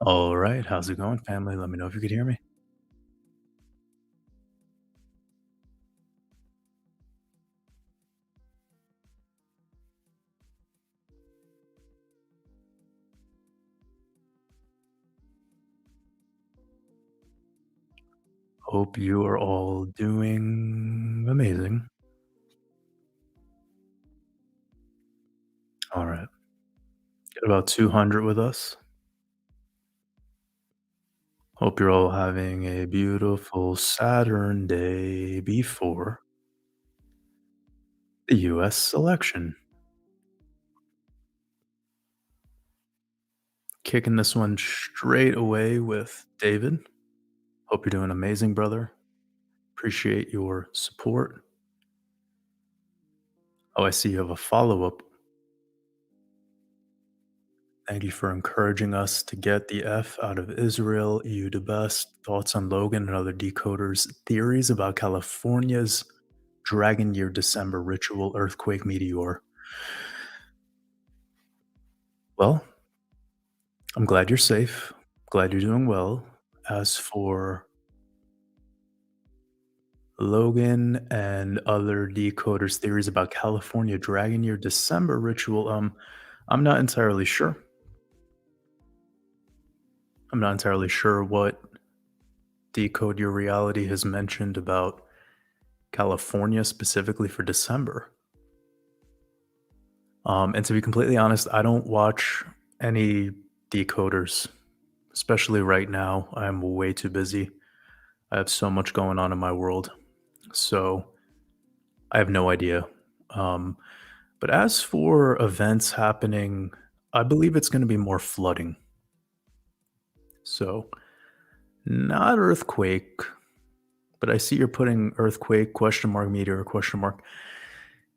All right, how's it going, family? Let me know if you could hear me. Hope you are all doing amazing. All right, got about 200 with us. Hope you're all having a beautiful Saturn day before the US election. Kicking this one straight away with David. Hope you're doing amazing, brother. Appreciate your support. Oh, I see you have a follow up. Thank you for encouraging us to get the F out of Israel. You the best. Thoughts on Logan and other decoders' theories about California's Dragon Year December ritual earthquake meteor. Well, I'm glad you're safe. Glad you're doing well. As for Logan and other decoders' theories about California Dragon Year December ritual, I'm not entirely sure. I'm not entirely sure what Decode Your Reality has mentioned about California specifically for December. And to be completely honest, I don't watch any decoders, especially right now. I'm way too busy. I have so much going on in my world. So I have no idea. Um, but as for events happening, I believe it's going to be more flooding. So not earthquake, but I see you're putting earthquake question mark meteor question mark.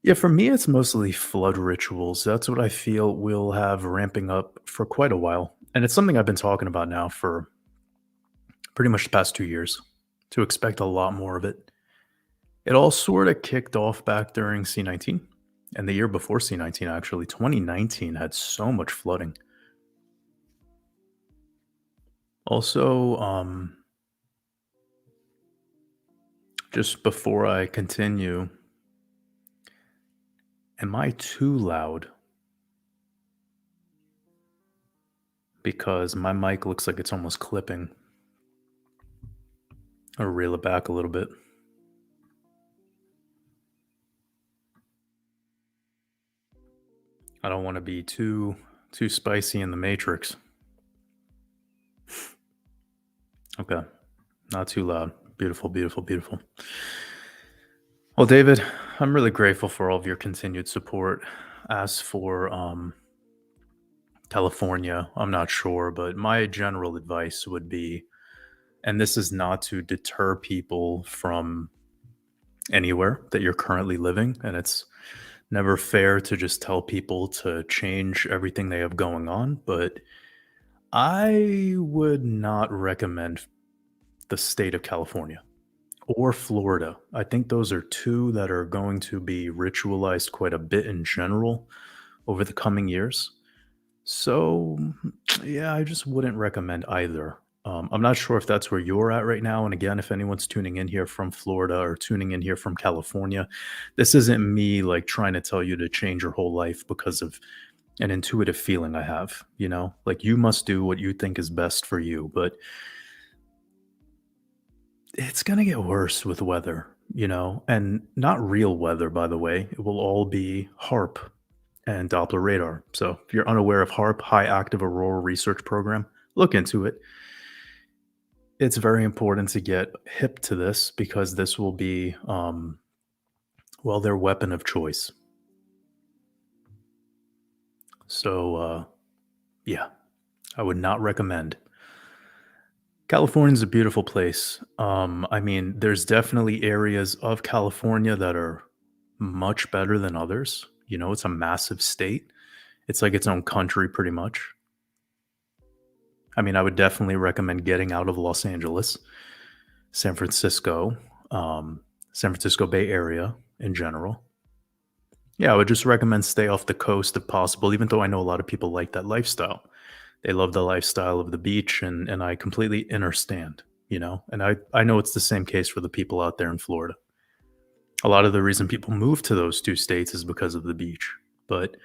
Yeah, for me, it's mostly flood rituals. That's what I feel we'll have ramping up for quite a while. And it's something I've been talking about now for pretty much the past 2 years to expect a lot more of it. It all sort of kicked off back during C19 and the year before C19, actually. 2019 had so much flooding. Also, just before I continue, am I too loud? Because my mic looks like it's almost clipping. I'll reel it back a little bit. I don't want to be too spicy in the matrix. Okay. Not too loud. Beautiful, beautiful, beautiful. Well, David, I'm really grateful for all of your continued support. As for California, I'm not sure, but my general advice would be, and this is not to deter people from anywhere that you're currently living, and it's never fair to just tell people to change everything they have going on, but I would not recommend the state of California or Florida. I think those are two that are going to be ritualized quite a bit in general over the coming years. So, yeah, I just wouldn't recommend either. I'm not sure if that's where you're at right now. And again, if anyone's tuning in here from Florida or tuning in here from California, this isn't me like trying to tell you to change your whole life because of an intuitive feeling I have, like you must do what you think is best for you. But it's gonna get worse with weather, and not real weather, by the way. It will all be HARP and Doppler radar. So if you're unaware of HARP, High Active Aurora Research Program, look into it. It's very important to get hip to this because this will be, well, their weapon of choice. So, yeah, I would not recommend. California's a beautiful place. I mean, there's definitely areas of California that are much better than others. It's a massive state. It's like its own country pretty much. I mean, I would definitely recommend getting out of Los Angeles, San Francisco, San Francisco Bay Area in general. Yeah, I would just recommend stay off the coast if possible, even though I know a lot of people like that lifestyle. They love the lifestyle of the beach, and I completely understand, and I know it's the same case for the people out there in Florida. A lot of the reason people move to those two states is because of the beach. But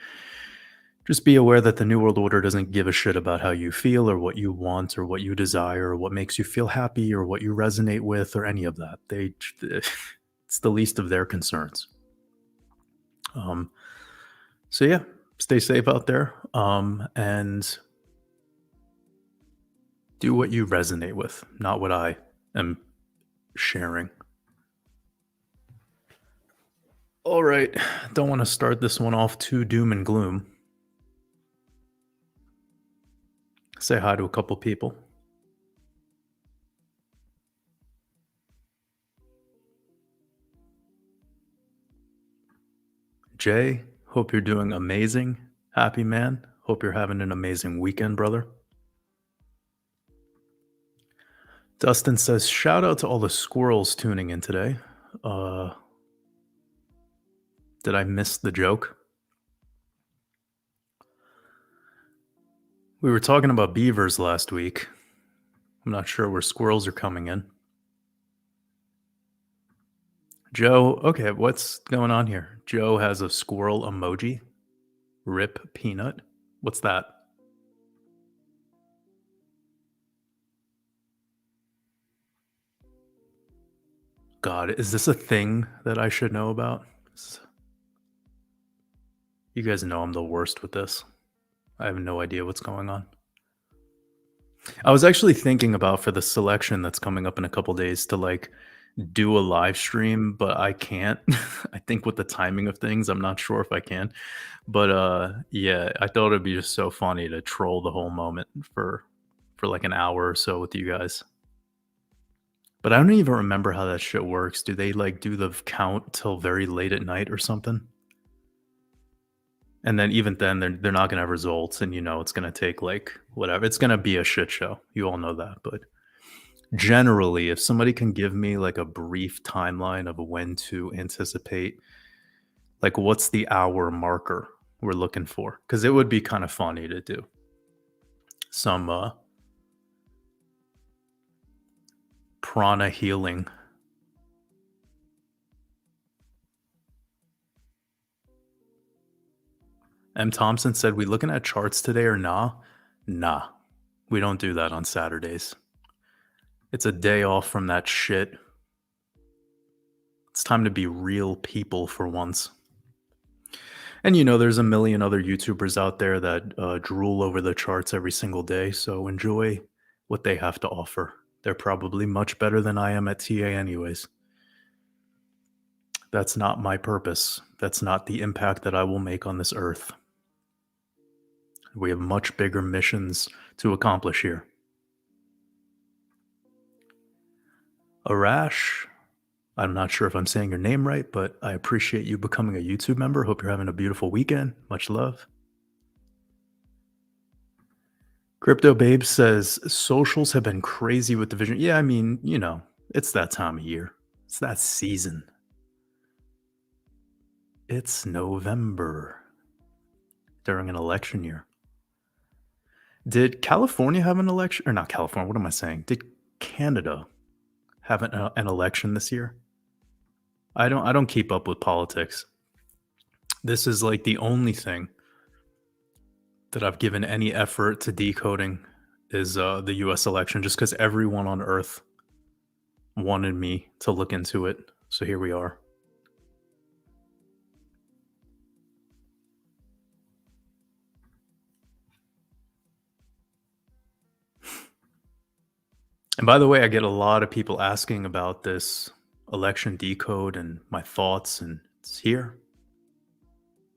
just be aware that the New World Order doesn't give a shit about how you feel or what you want or what you desire or what makes you feel happy or what you resonate with or any of that. It's the least of their concerns. Um, so yeah, stay safe out there, and do what you resonate with, not what I am sharing. All right, don't want to start this one off too doom and gloom. Say hi to a couple people. Jay, hope you're doing amazing. Happy man. Hope you're having an amazing weekend, brother. Dustin says, shout out to all the squirrels tuning in today. Did I miss the joke? We were talking about beavers last week. I'm not sure where squirrels are coming in. Joe, okay, what's going on here? Joe has a squirrel emoji. Rip peanut. What's that? God, is this a thing that I should know about? You guys know I'm the worst with this. I have no idea what's going on. I was actually thinking about for the selection that's coming up in a couple days to do a live stream, but I can't. I think with the timing of things, I'm not sure if I can. But yeah, I thought it'd be just so funny to troll the whole moment for like an hour or so with you guys. But I don't even remember how that shit works. Do they do the count till very late at night or something? And then even then they're not gonna have results, and it's gonna take whatever. It's gonna be a shit show. You all know that. But generally, if somebody can give me a brief timeline of when to anticipate, what's the hour marker we're looking for? Because it would be kind of funny to do some prana healing. M. Thompson said, we looking at charts today or nah? Nah. We don't do that on Saturdays. It's a day off from that shit. It's time to be real people for once. And there's a million other YouTubers out there that drool over the charts every single day. So enjoy what they have to offer. They're probably much better than I am at TA anyways. That's not my purpose. That's not the impact that I will make on this earth. We have much bigger missions to accomplish here. Arash, I'm not sure if I'm saying your name right, but I appreciate you becoming a YouTube member. Hope you're having a beautiful weekend. Much love. Crypto Babe says socials have been crazy with the vision. Yeah, I mean, it's that time of year. It's that season. It's November during an election year. Did California have an election? Or not California, what am I saying? Did Canada have an election this year? I don't keep up with politics. This is the only thing that I've given any effort to decoding is the US election, just because everyone on earth wanted me to look into it. So here we are. And by the way, I get a lot of people asking about this election decode and my thoughts, and it's here.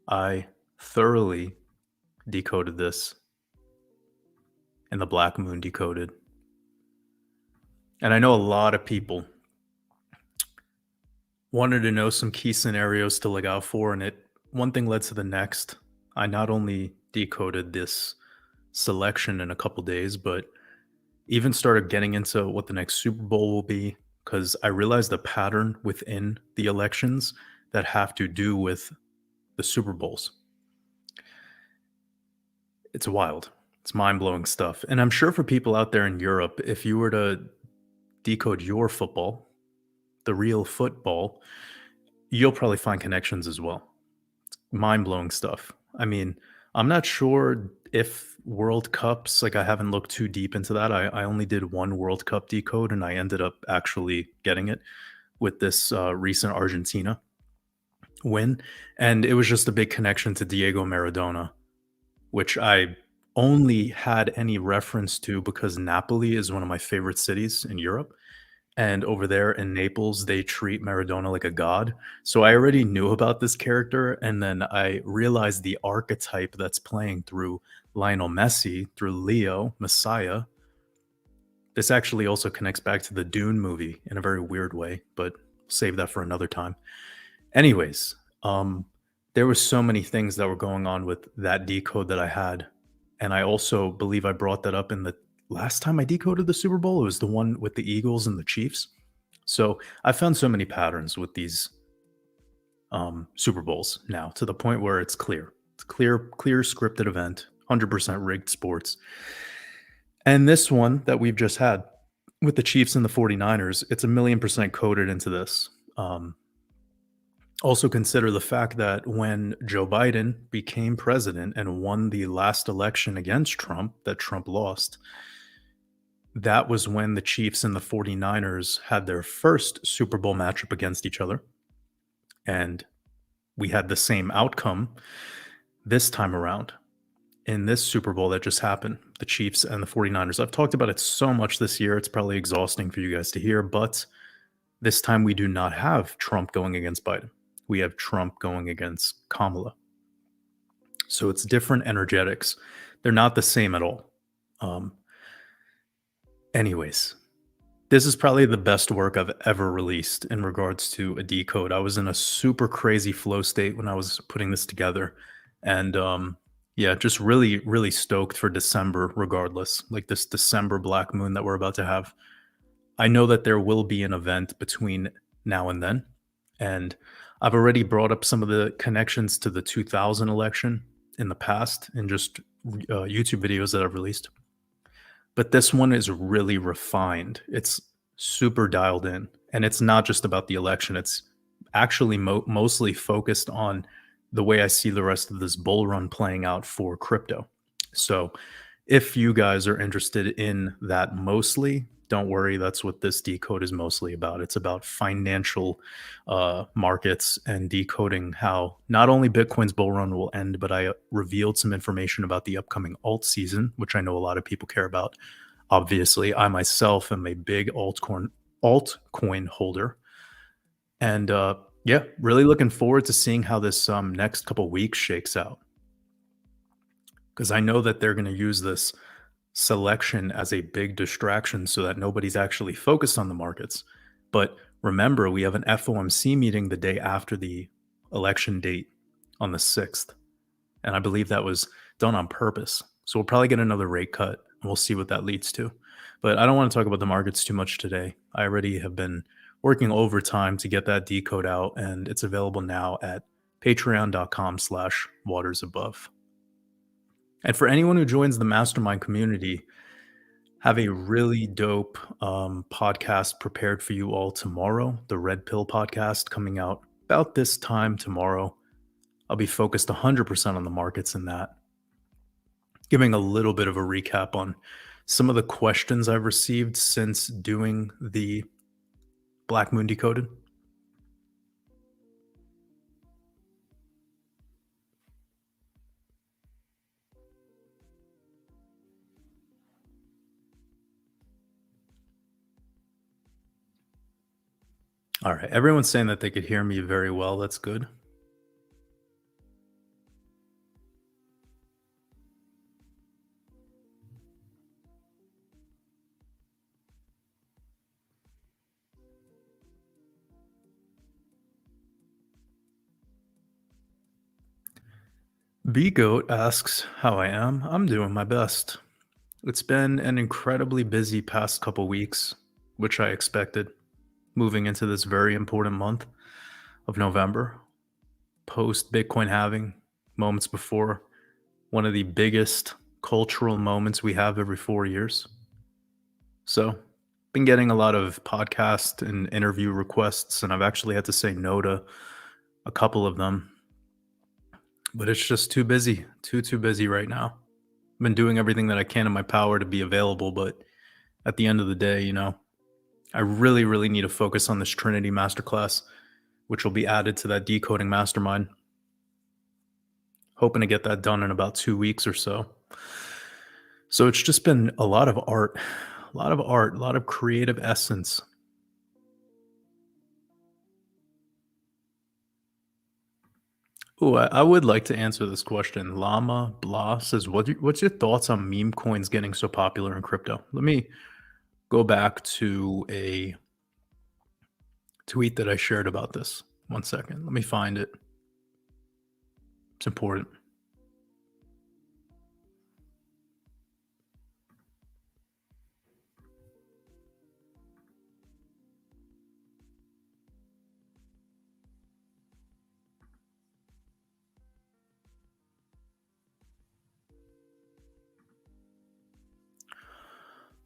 I thoroughly decoded this in the Black Moon Decoded. And I know a lot of people wanted to know some key scenarios to look out for, and one thing led to the next. I not only decoded this selection in a couple days, but even started getting into what the next Super Bowl will be, because I realized the pattern within the elections that have to do with the Super Bowls. It's wild. It's mind-blowing stuff, and I'm sure for people out there in Europe, if you were to decode your football, the real football, you'll probably find connections as well. Mind-blowing stuff. I mean, I'm not sure if World Cups, like, I haven't looked too deep into that. I only did 1 World Cup decode, and I ended up actually getting it with this, recent Argentina win, and it was just a big connection to Diego Maradona, which I only had any reference to because Napoli is one of my favorite cities in Europe, and over there in Naples, they treat Maradona like a god. So I already knew about this character, and then I realized the archetype that's playing through Lionel Messi, through Leo, Messiah. This actually also connects back to the Dune movie in a very weird way, but save that for another time. Anyways, there were so many things that were going on with that decode that I had, and I also believe I brought that up in the last time I decoded the Super Bowl. It was the one with the Eagles and the Chiefs. So I found so many patterns with these Super Bowls now to the point where it's clear. It's clear scripted event, 100% rigged sports. And this one that we've just had with the Chiefs and the 49ers, it's a million percent coded into this. Also consider the fact that when Joe Biden became president and won the last election against Trump that Trump lost, that was when the Chiefs and the 49ers had their first Super Bowl matchup against each other. And we had the same outcome this time around in this Super Bowl that just happened, the Chiefs and the 49ers. I've talked about it so much this year, it's probably exhausting for you guys to hear, but this time we do not have Trump going against Biden. We have Trump going against Kamala. So it's different energetics. They're not the same at all. Anyways, this is probably the best work I've ever released in regards to a decode. I was in a super crazy flow state when I was putting this together. And yeah, just really, really stoked for December, regardless. Like this December Black Moon that we're about to have. I know that there will be an event between now and then. And I've already brought up some of the connections to the 2000 election in the past in just YouTube videos that I've released. But this one is really refined. It's super dialed in. And it's not just about the election. It's actually mostly focused on the way I see the rest of this bull run playing out for crypto. So if you guys are interested in that mostly, don't worry. That's what this decode is mostly about. It's about financial markets and decoding how not only Bitcoin's bull run will end, but I revealed some information about the upcoming alt season, which I know a lot of people care about. Obviously, I myself am a big altcoin holder. And yeah, really looking forward to seeing how this next couple weeks shakes out. Because I know that they're going to use this selection as a big distraction so that nobody's actually focused on the markets. But remember, we have an FOMC meeting the day after the election date on the 6th. And I believe that was done on purpose. So we'll probably get another rate cut. And we'll see what that leads to. But I don't want to talk about the markets too much today. I already have been working overtime to get that decode out, and it's available now at patreon.com/watersabove. And for anyone who joins the Mastermind community, have a really dope podcast prepared for you all tomorrow. The Red Pill podcast coming out about this time tomorrow. I'll be focused 100% on the markets in that. Giving a little bit of a recap on some of the questions I've received since doing the Black Moon Decoded. All right, everyone's saying that they could hear me very well. That's good. B-Goat asks how I am. I'm doing my best. It's been an incredibly busy past couple weeks, which I expected, moving into this very important month of November, post Bitcoin halving, moments before one of the biggest cultural moments we have every 4 years. So, been getting a lot of podcast and interview requests, and I've actually had to say no to a couple of them. But it's just too busy, too busy right now. I've been doing everything that I can in my power to be available, but at the end of the day, I really need to focus on this Trinity masterclass, which will be added to that decoding mastermind. Hoping to get that done in about 2 weeks or so. So it's just been a lot of art, a lot of creative essence. Oh, I would like to answer this question. Llama Blah says, what's your thoughts on meme coins getting so popular in crypto? Let me go back to a tweet that I shared about this. One second. Let me find it. It's important.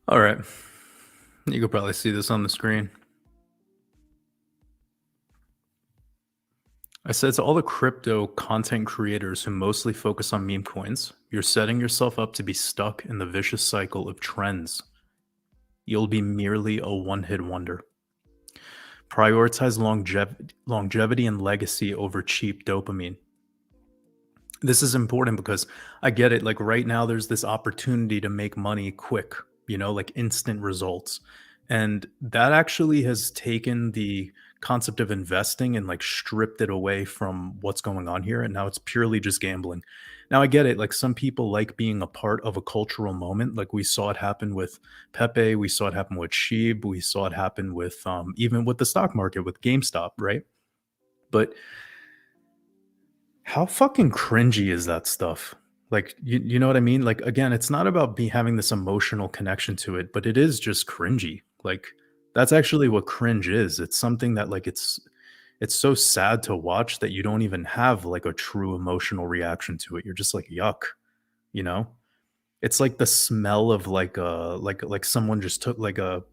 All right. You can probably see this on the screen. I said to all the crypto content creators who mostly focus on meme coins, you're setting yourself up to be stuck in the vicious cycle of trends. You'll be merely a one-hit wonder. Prioritize longevity and legacy over cheap dopamine. This is important because I get it. Like right now, there's this opportunity to make money quick, like instant results. And that actually has taken the concept of investing and like stripped it away from what's going on here. And now it's purely just gambling. Now I get it. Like some people like being a part of a cultural moment. Like we saw it happen with Pepe, we saw it happen with Sheeb, we saw it happen with even with the stock market with GameStop, right? But how fucking cringy is that stuff? Like, you know what I mean? Like, again, it's not about me having this emotional connection to it, but it is just cringy. Like, that's actually what cringe is. It's something that like it's so sad to watch that you don't even have like a true emotional reaction to it. You're just like, yuck, you know? It's like the smell of like a like someone just took like a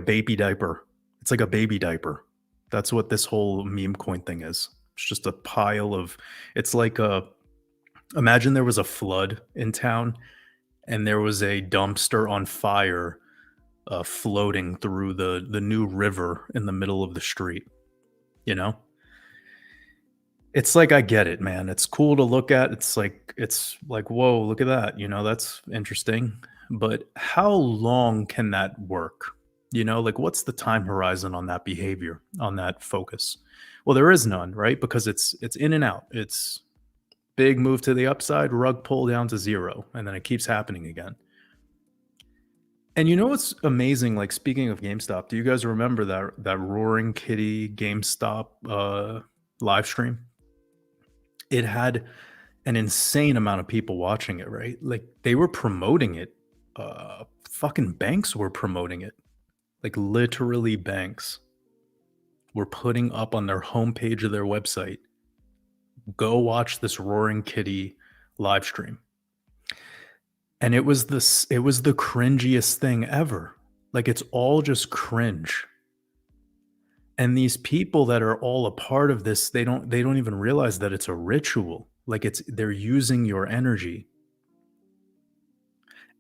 baby diaper. It's like a baby diaper. That's what this whole meme coin thing is. It's just a pile of it's like a imagine there was a flood in town and there was a dumpster on fire floating through the new river in the middle of the street, you know? It's like I get it, man. It's cool to look at. It's like, whoa, look at that. That's interesting. But how long can that work? Like what's the time horizon on that behavior, on that focus? Well, there is none, right? Because it's in and out. It's big move to the upside, rug pull down to zero, and then it keeps happening again. And you know what's amazing? Like speaking of GameStop, do you guys remember that Roaring Kitty GameStop live stream? It had an insane amount of people watching it, right? Like they were promoting it. Fucking banks were promoting it. Like literally banks were putting up on their homepage of their website, go watch this Roaring Kitty live stream. And it was the cringiest thing ever. Like it's all just cringe. And these people that are all a part of this, they don't even realize that it's a ritual. Like they're using your energy.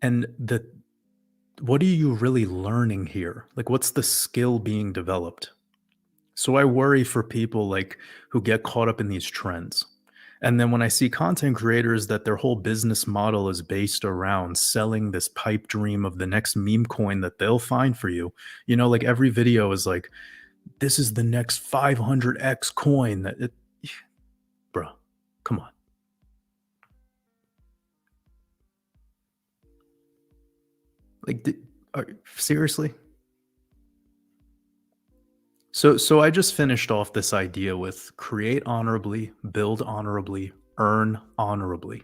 And what are you really learning here? Like what's the skill being developed? So I worry for people like who get caught up in these trends. And then when I see content creators that their whole business model is based around selling this pipe dream of the next meme coin that they'll find for you, like every video is like, this is the next 500x coin bro, come on. Like, seriously? So I just finished off this idea with create honorably, build honorably, earn honorably.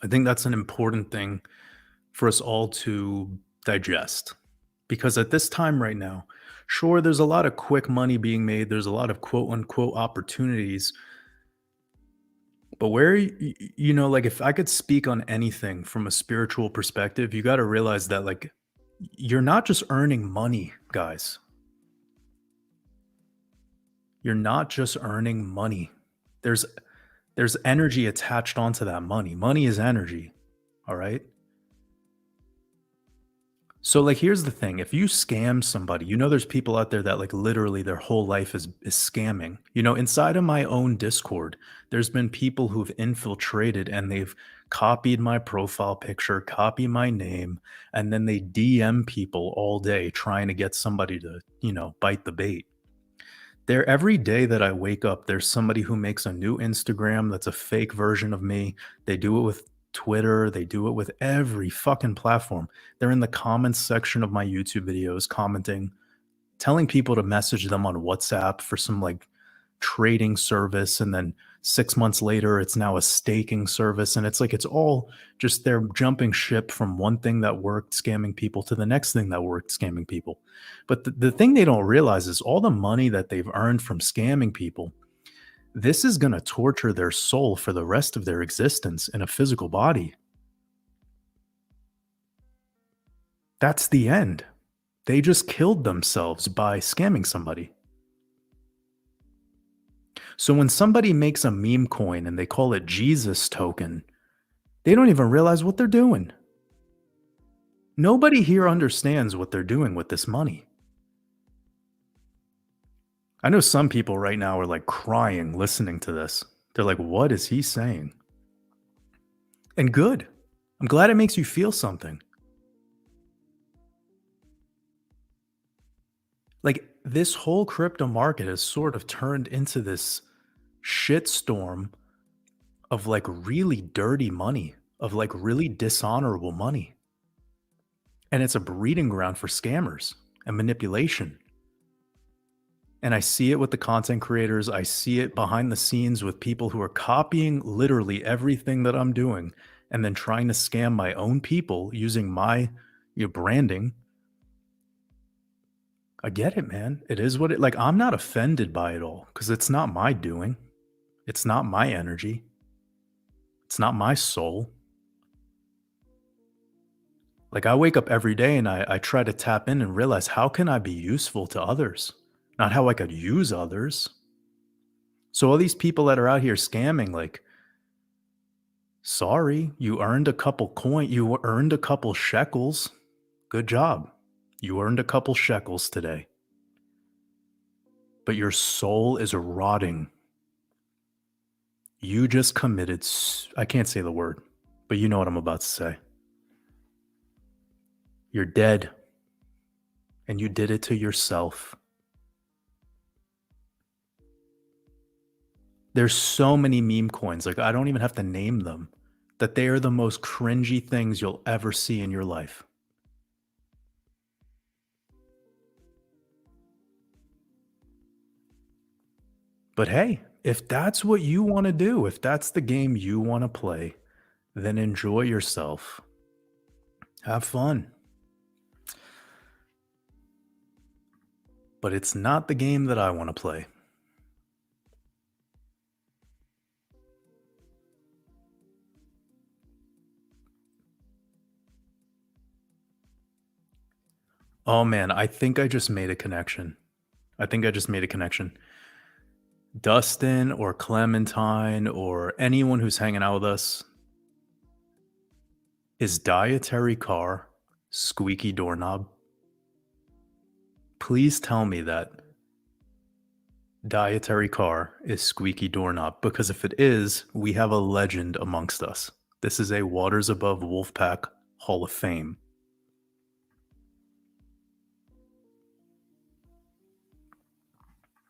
I think that's an important thing for us all to digest because at this time right now, sure, there's a lot of quick money being made, there's a lot of quote unquote opportunities, But where like if I could speak on anything from a spiritual perspective, you got to realize that like you're not just earning money, guys. You're not just earning money. There's there's energy attached onto that money. Money is energy, all right? So like here's the thing, if you scam somebody, there's people out there that like literally their whole life is scamming. Inside of my own Discord, there's been people who've infiltrated and they've copied my profile picture, copy my name, and then they DM people all day trying to get somebody to, bite the bait. There every day that I wake up, there's somebody who makes a new Instagram that's a fake version of me. They do it with Twitter, they do it with every fucking platform. They're in the comments section of my YouTube videos commenting, telling people to message them on WhatsApp for some like trading service, and then 6 months later it's now a staking service, and it's like it's all just they're jumping ship from one thing that worked scamming people to the next thing that worked scamming people. But the thing they don't realize is all the money that they've earned from scamming people, this is going to torture their soul for the rest of their existence in a physical body. That's the end. They just killed themselves by scamming somebody. So when somebody makes a meme coin and they call it Jesus token, they don't even realize what they're doing. Nobody here understands what they're doing with this money. I know some people right now are like crying listening to this. They're like, what is he saying? And good. I'm glad it makes you feel something. Like this whole crypto market has sort of turned into this shitstorm of like really dirty money, of like really dishonorable money. And it's a breeding ground for scammers and manipulation. And I see it with the content creators. I see it behind the scenes with people who are copying literally everything that I'm doing and then trying to scam my own people using my branding. I get it, man. It is what it like. I'm not offended by it all because it's not my doing. It's not my energy. It's not my soul. Like I wake up every day and I try to tap in and realize how can I be useful to others, not how I could use others. So all these people that are out here scamming, like, sorry, you earned a couple you earned a couple shekels. Good job. You earned a couple shekels today. But your soul is rotting. You just committed, I can't say the word, but you know what I'm about to say. You're dead. And you did it to yourself. There's so many meme coins, like I don't even have to name them, that they are the most cringy things you'll ever see in your life. But hey, if that's what you want to do, if that's the game you want to play, then enjoy yourself. Have fun. But it's not the game that I want to play. Oh man, I think I just made a connection. Dustin or Clementine or anyone who's hanging out with us, is dietary car squeaky doorknob? Please tell me that dietary car is squeaky doorknob, because if it is, we have a legend amongst us. This is a Waters Above Wolfpack Hall of Fame.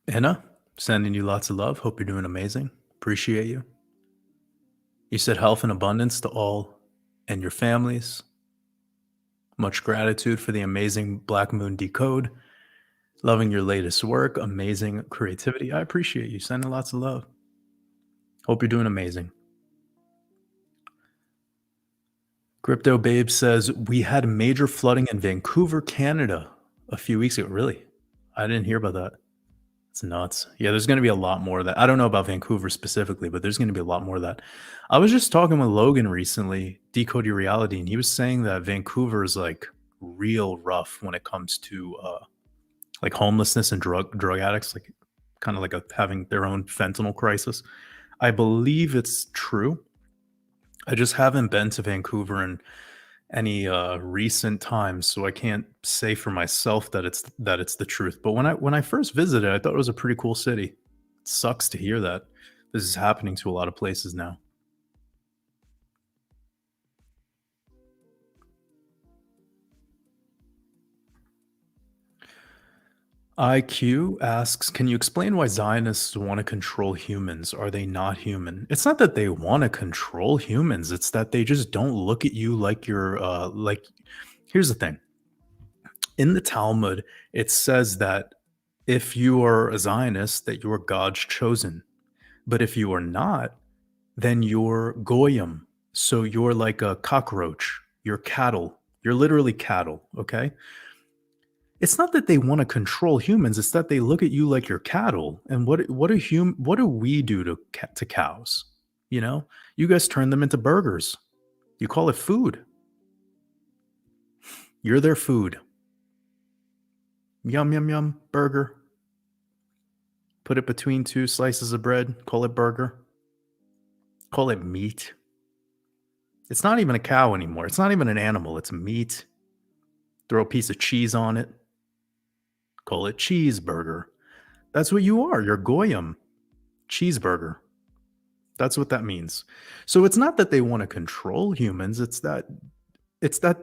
Anna, sending you lots of love. Hope you're doing amazing. Appreciate you. You said health and abundance to all and your families. Much gratitude for the amazing Black Moon Decode. Loving your latest work. Amazing creativity. I appreciate you. Sending lots of love. Hope you're doing amazing. Crypto Babe says, we had major flooding in Vancouver, Canada a few weeks ago. Really? I didn't hear about that. It's nuts. Yeah, there's gonna be a lot more of that. I don't know about Vancouver specifically, but there's gonna be a lot more of that. I was just talking with Logan recently, Decode Your Reality, and he was saying that Vancouver is like real rough when it comes to like homelessness and drug addicts, like kind of like having their own fentanyl crisis. I believe it's true. I just haven't been to Vancouver in any recent times, so I can't say for myself that it's the truth. But when I first visited, I thought it was a pretty cool city. It sucks to hear that this is happening to a lot of places now. IQ asks, can you explain why Zionists want to control humans? Are they not human? It's not that they want to control humans, it's that they just don't look at you like you're like here's the thing. In the Talmud, it says that if you are a Zionist, that you're God's chosen. But if you are not, then you're goyim. So you're like a cockroach. You're cattle. You're literally cattle. Okay. It's not that they want to control humans. It's that they look at you like you're cattle. And what do we do to cows? You know, you guys turn them into burgers. You call it food. You're their food. Yum yum yum. Burger. Put it between two slices of bread. Call it burger. Call it meat. It's not even a cow anymore. It's not even an animal. It's meat. Throw a piece of cheese on it. Call it cheeseburger. That's what you are. You're goyim. Cheeseburger. That's what that means. So it's not that they want to control humans. It's that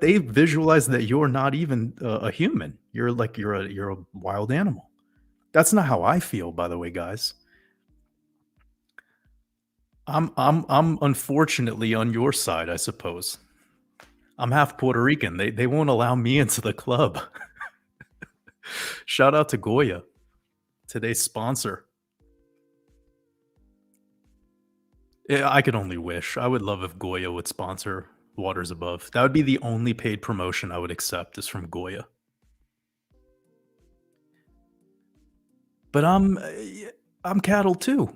they visualize that you're not even a human. You're a wild animal. That's not how I feel, by the way, guys. I'm unfortunately on your side, I suppose. I'm half Puerto Rican. They won't allow me into the club. Shout out to Goya, today's sponsor. Yeah, I could only wish. I would love if Goya would sponsor Waters Above. That would be the only paid promotion I would accept is from Goya. But I'm cattle too,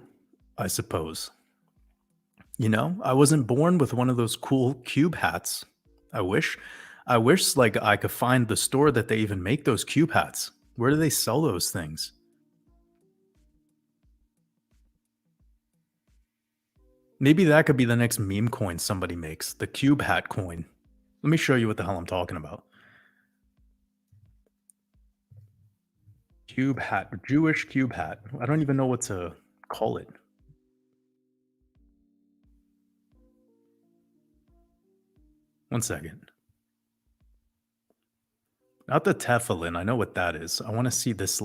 I suppose. You know, I wasn't born with one of those cool cube hats. I wish. I wish like I could find the store that they even make those cube hats. Where do they sell those things? Maybe that could be the next meme coin somebody makes, the cube hat coin. Let me show you what the hell I'm talking about. Cube hat, Jewish cube hat. I don't even know what to call it. One second. Not the tefillin. I know what that is. I want to see this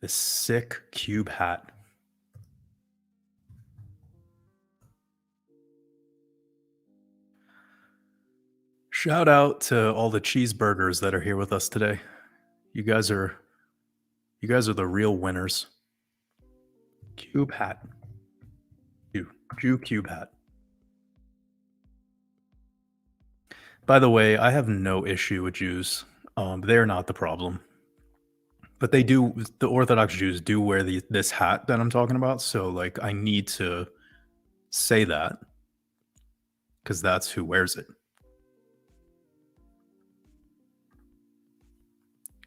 sick cube hat. Shout out to all the cheeseburgers that are here with us today. You guys are you guys are the real winners. Cube hat. Jew cube hat. By the way, I have no issue with Jews. They're not the problem. But the Orthodox Jews do wear this hat that I'm talking about. So like I need to say that because that's who wears it.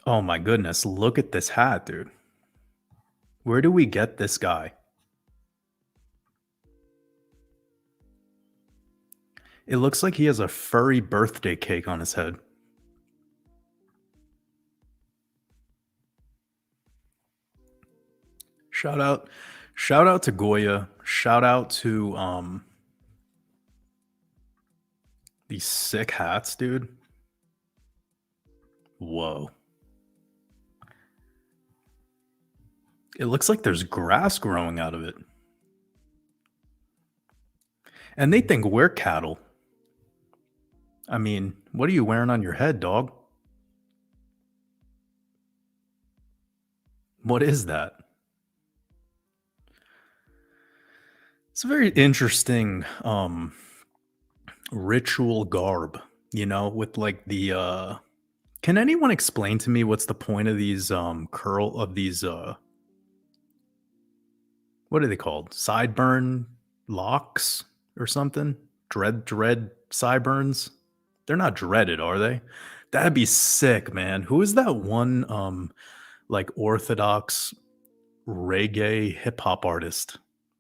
Oh my goodness, look at this hat, dude. Where do we get this guy? It looks like he has a furry birthday cake on his head. Shout out shout out to Goya. Shout out to these sick hats, dude. Whoa. It looks like there's grass growing out of it. And they think we're cattle. I mean, what are you wearing on your head, dog? What is that? It's a very interesting ritual garb, you know, with like the Can anyone explain to me what's the point of these what are they called? Sideburn locks or something? Dread sideburns? They're not dreaded, are they? That'd be sick, man. Who is that one like orthodox reggae hip hop artist?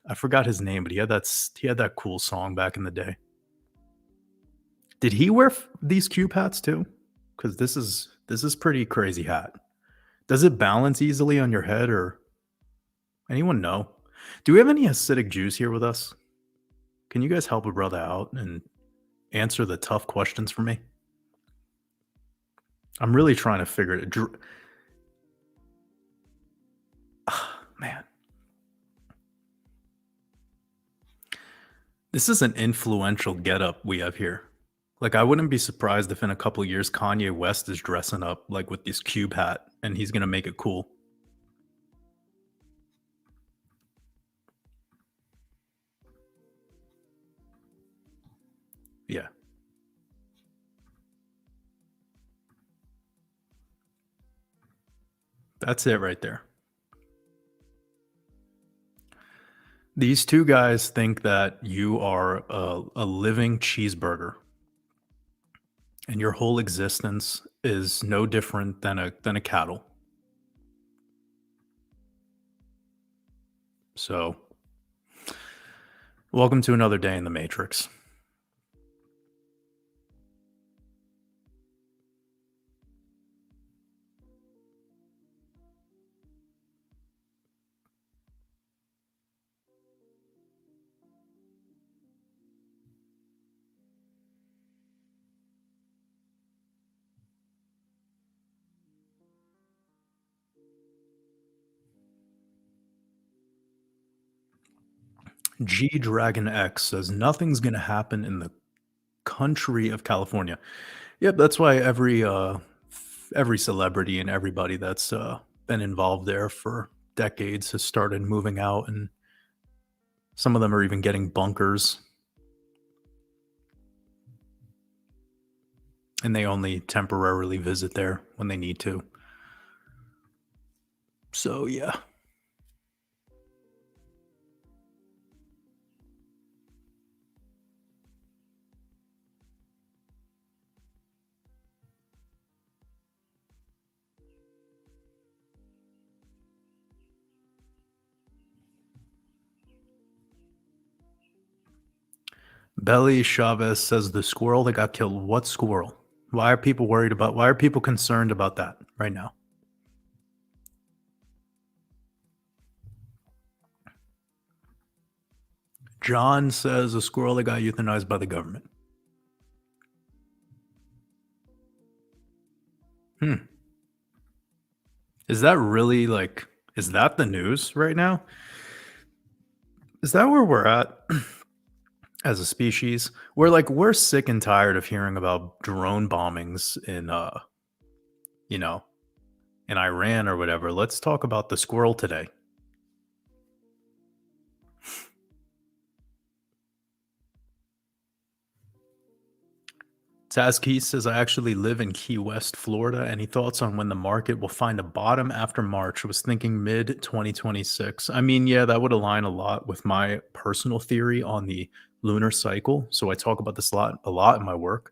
I forgot his name, but he had that cool song back in the day. Did he wear these cube hats too? Because this is pretty crazy hat. Does it balance easily on your head, or anyone know? Do we have any Hasidic Jews here with us? Can you guys help a brother out and answer the tough questions for me? I'm really trying to figure it. Man, this is an influential getup we have here. Like, I wouldn't be surprised if in a couple years Kanye West is dressing up like with this cube hat and he's gonna make it cool. Yeah. That's it right there. These two guys think that you are a living cheeseburger and your whole existence is no different than a cattle. So, welcome to another day in the Matrix. G Dragon X says nothing's gonna happen in the country of California. Yep, that's why every celebrity and everybody that's been involved there for decades has started moving out, and some of them are even getting bunkers, and they only temporarily visit there when they need to. So yeah. Belly Chavez says the squirrel that got killed. What squirrel? Why are people worried about? Why are people concerned about that right now? John says a squirrel that got euthanized by the government. Is that really like? Is that the news right now? Is that where we're at as a species? We're sick and tired of hearing about drone bombings in you know, in Iran or whatever. Let's talk about the squirrel today. Tazkey says, I actually live in Key West, Florida. Any thoughts on when the market will find a bottom after March? Was thinking mid 2026. I mean, yeah, that would align a lot with my personal theory on the lunar cycle. So I talk about this a lot in my work.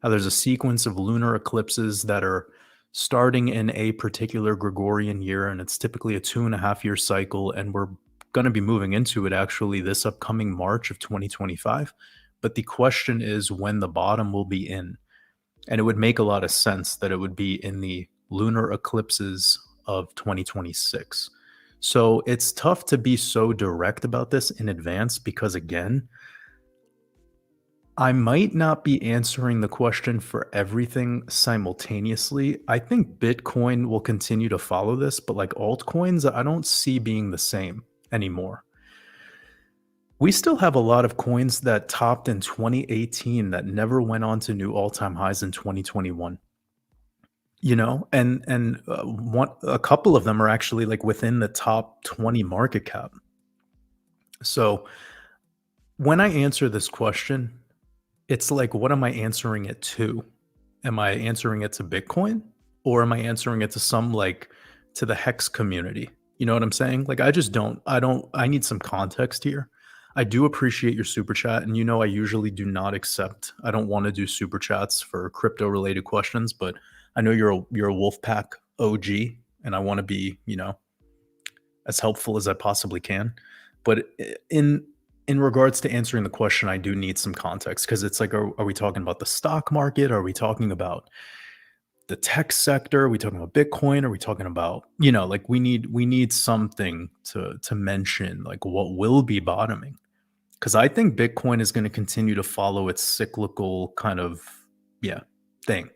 How there's a sequence of lunar eclipses that are starting in a particular Gregorian year, and it's typically a 2.5 year cycle. And we're going to be moving into it actually this upcoming March of 2025. But the question is when the bottom will be in. And it would make a lot of sense that it would be in the lunar eclipses of 2026. So it's tough to be so direct about this in advance because, again, I might not be answering the question for everything simultaneously. I think Bitcoin will continue to follow this, but like altcoins, I don't see being the same anymore. We still have a lot of coins that topped in 2018 that never went on to new all-time highs in 2021. A couple of them are actually like within the top 20 market cap. So when I answer this question, it's like, what am I answering it to? Am I answering it to Bitcoin, or am I answering it to some, like, to the hex community? You know what I'm saying? Like, I need some context here. I do appreciate your super chat, and I usually do not accept. I don't want to do super chats for crypto related questions, but I know you're a Wolfpack OG, and I want to be, as helpful as I possibly can. But in regards to answering the question, I do need some context, because it's like, are we talking about the stock market? Are we talking about the tech sector? Are we talking about Bitcoin? Are we talking about, like, we need something to mention, like what will be bottoming? Because I think Bitcoin is going to continue to follow its cyclical kind of, yeah, thing.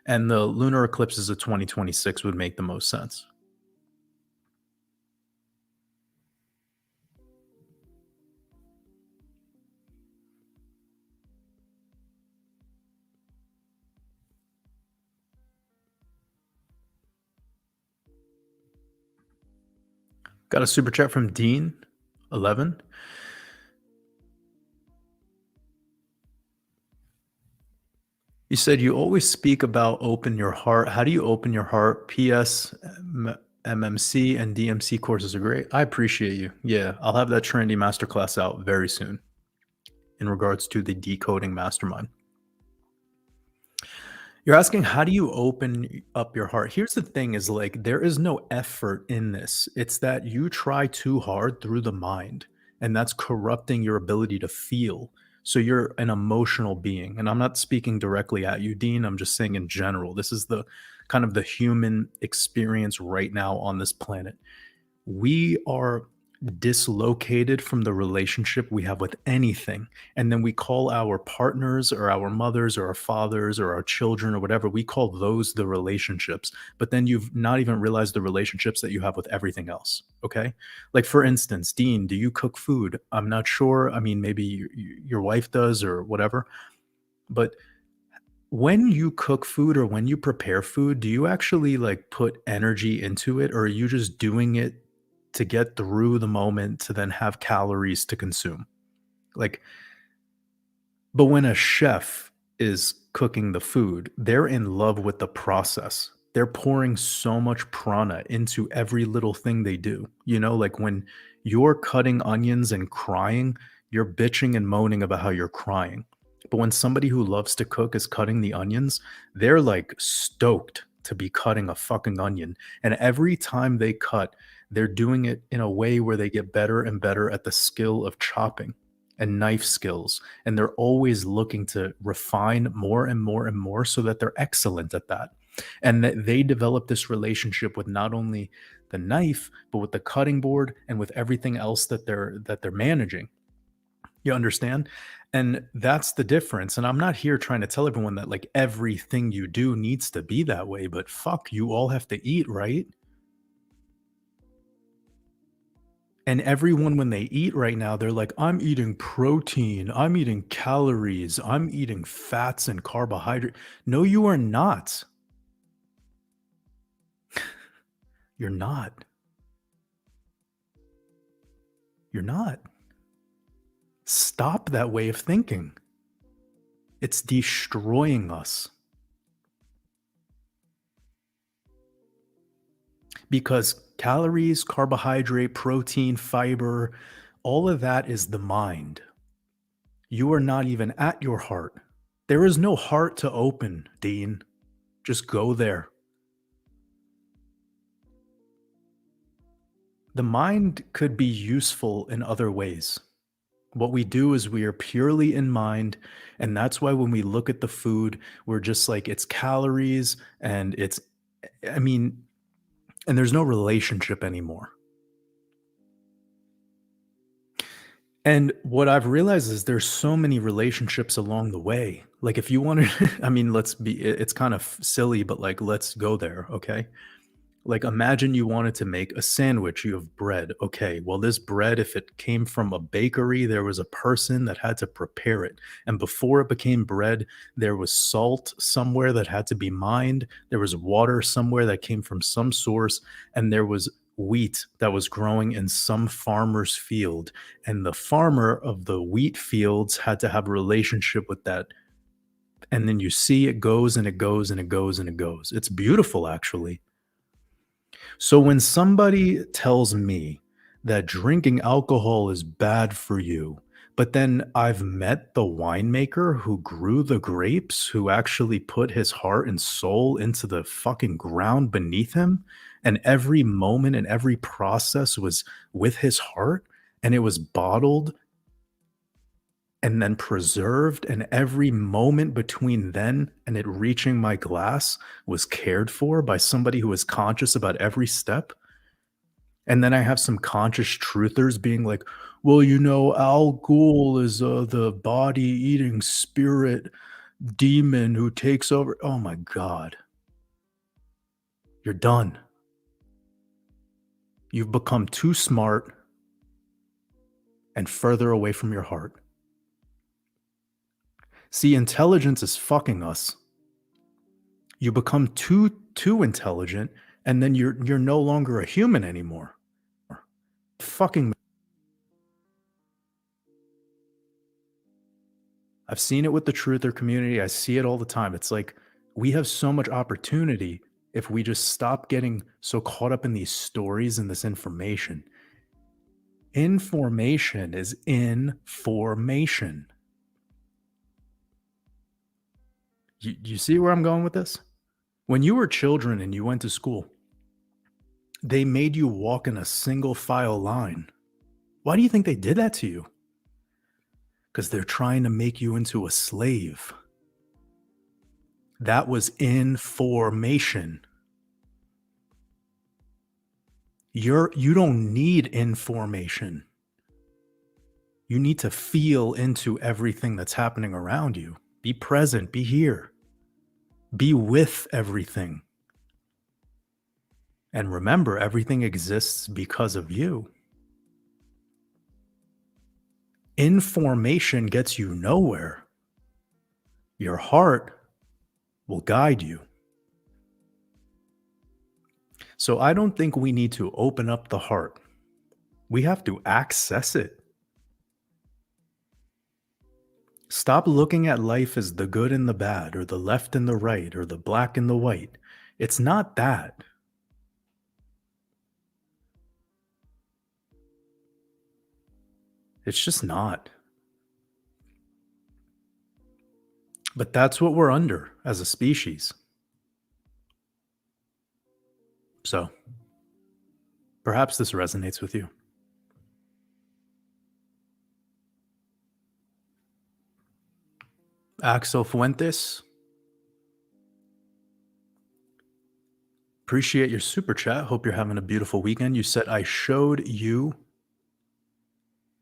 And the lunar eclipses of 2026 would make the most sense. Got a super chat from Dean 11. You said you always speak about open your heart. How do you open your heart? PS, MMC and DMC courses are great. I appreciate you. Yeah, I'll have that trendy masterclass out very soon in regards to the decoding mastermind. You're asking, how do you open up your heart? Here's the thing, is like, there is no effort in this. It's that you try too hard through the mind, and that's corrupting your ability to feel. So you're an emotional being. And I'm not speaking directly at you, Dean. I'm just saying in general. This is the kind of the human experience right now on this planet. We are dislocated from the relationship we have with anything, and then we call our partners or our mothers or our fathers or our children or whatever, we call those the relationships, but then you've not even realized the relationships that you have with everything else. Okay, like, for instance, Dean, do you cook food? I'm not sure. I mean, maybe your wife does or whatever, but when you cook food or when you prepare food, do you actually, like, put energy into it, or are you just doing it to get through the moment to then have calories to consume? Like, but when a chef is cooking the food, they're in love with the process. They're pouring so much prana into every little thing they do. Like, when you're cutting onions and crying, you're bitching and moaning about how you're crying. But when somebody who loves to cook is cutting the onions, they're like stoked to be cutting a fucking onion. And every time they cut, they're doing it in a way where they get better and better at the skill of chopping and knife skills. And they're always looking to refine more and more and more so that they're excellent at that. And that they develop this relationship with not only the knife, but with the cutting board and with everything else that they're managing. You understand? And that's the difference. And I'm not here trying to tell everyone that, like, everything you do needs to be that way, but fuck, you all have to eat, right? And everyone, when they eat right now, they're like, I'm eating protein, I'm eating calories, I'm eating fats and carbohydrate. No, you are not. You're not. You're not. Stop that way of thinking. It's destroying us. Because calories, carbohydrate, protein, fiber, all of that is the mind. You are not even at your heart. There is no heart to open, Dean. Just go there. The mind could be useful in other ways. What we do is we are purely in mind. And that's why when we look at the food, we're just like, it's calories and I mean, and there's no relationship anymore. And what I've realized is there's so many relationships along the way. Like, if you want to, I mean, it's kind of silly, but, like, let's go there. Okay. Like, imagine you wanted to make a sandwich, you have bread. Okay, well, this bread, if it came from a bakery, there was a person that had to prepare it. And before it became bread, there was salt somewhere that had to be mined. There was water somewhere that came from some source. And there was wheat that was growing in some farmer's field. And the farmer of the wheat fields had to have a relationship with that And then you see it goes and it goes and it goes and it goes. It's beautiful, actually. So when somebody tells me that drinking alcohol is bad for you, but then I've met the winemaker who grew the grapes, who actually put his heart and soul into the fucking ground beneath him, and every moment and every process was with his heart, and it was bottled and then preserved, and every moment between then and it reaching my glass was cared for by somebody who was conscious about every step. And then I have some conscious truthers being like, well, Al Ghul is the body eating spirit demon who takes over. Oh my God. You're done. You've become too smart and further away from your heart. See, intelligence is fucking us. You become too intelligent, and then you're no longer a human anymore. Fucking I've seen it with the truther community. I see it all the time. It's like we have so much opportunity if we just stop getting so caught up in these stories and this information. Information is information. You see where I'm going with this? When you were children and you went to school, they made you walk in a single file line. Why do you think they did that to you? Because they're trying to make you into a slave. That was information. You don't need information. You need to feel into everything that's happening around you. Be present, be here. Be with everything. And remember, everything exists because of you. Information gets you nowhere. Your heart will guide you. So I don't think we need to open up the heart. We have to access it. Stop looking at life as the good and the bad, or the left and the right, or the black and the white. It's not that. It's just not. But that's what we're under as a species. So perhaps this resonates with you. Axel Fuentes, appreciate your super chat. Hope you're having a beautiful weekend. You said I showed you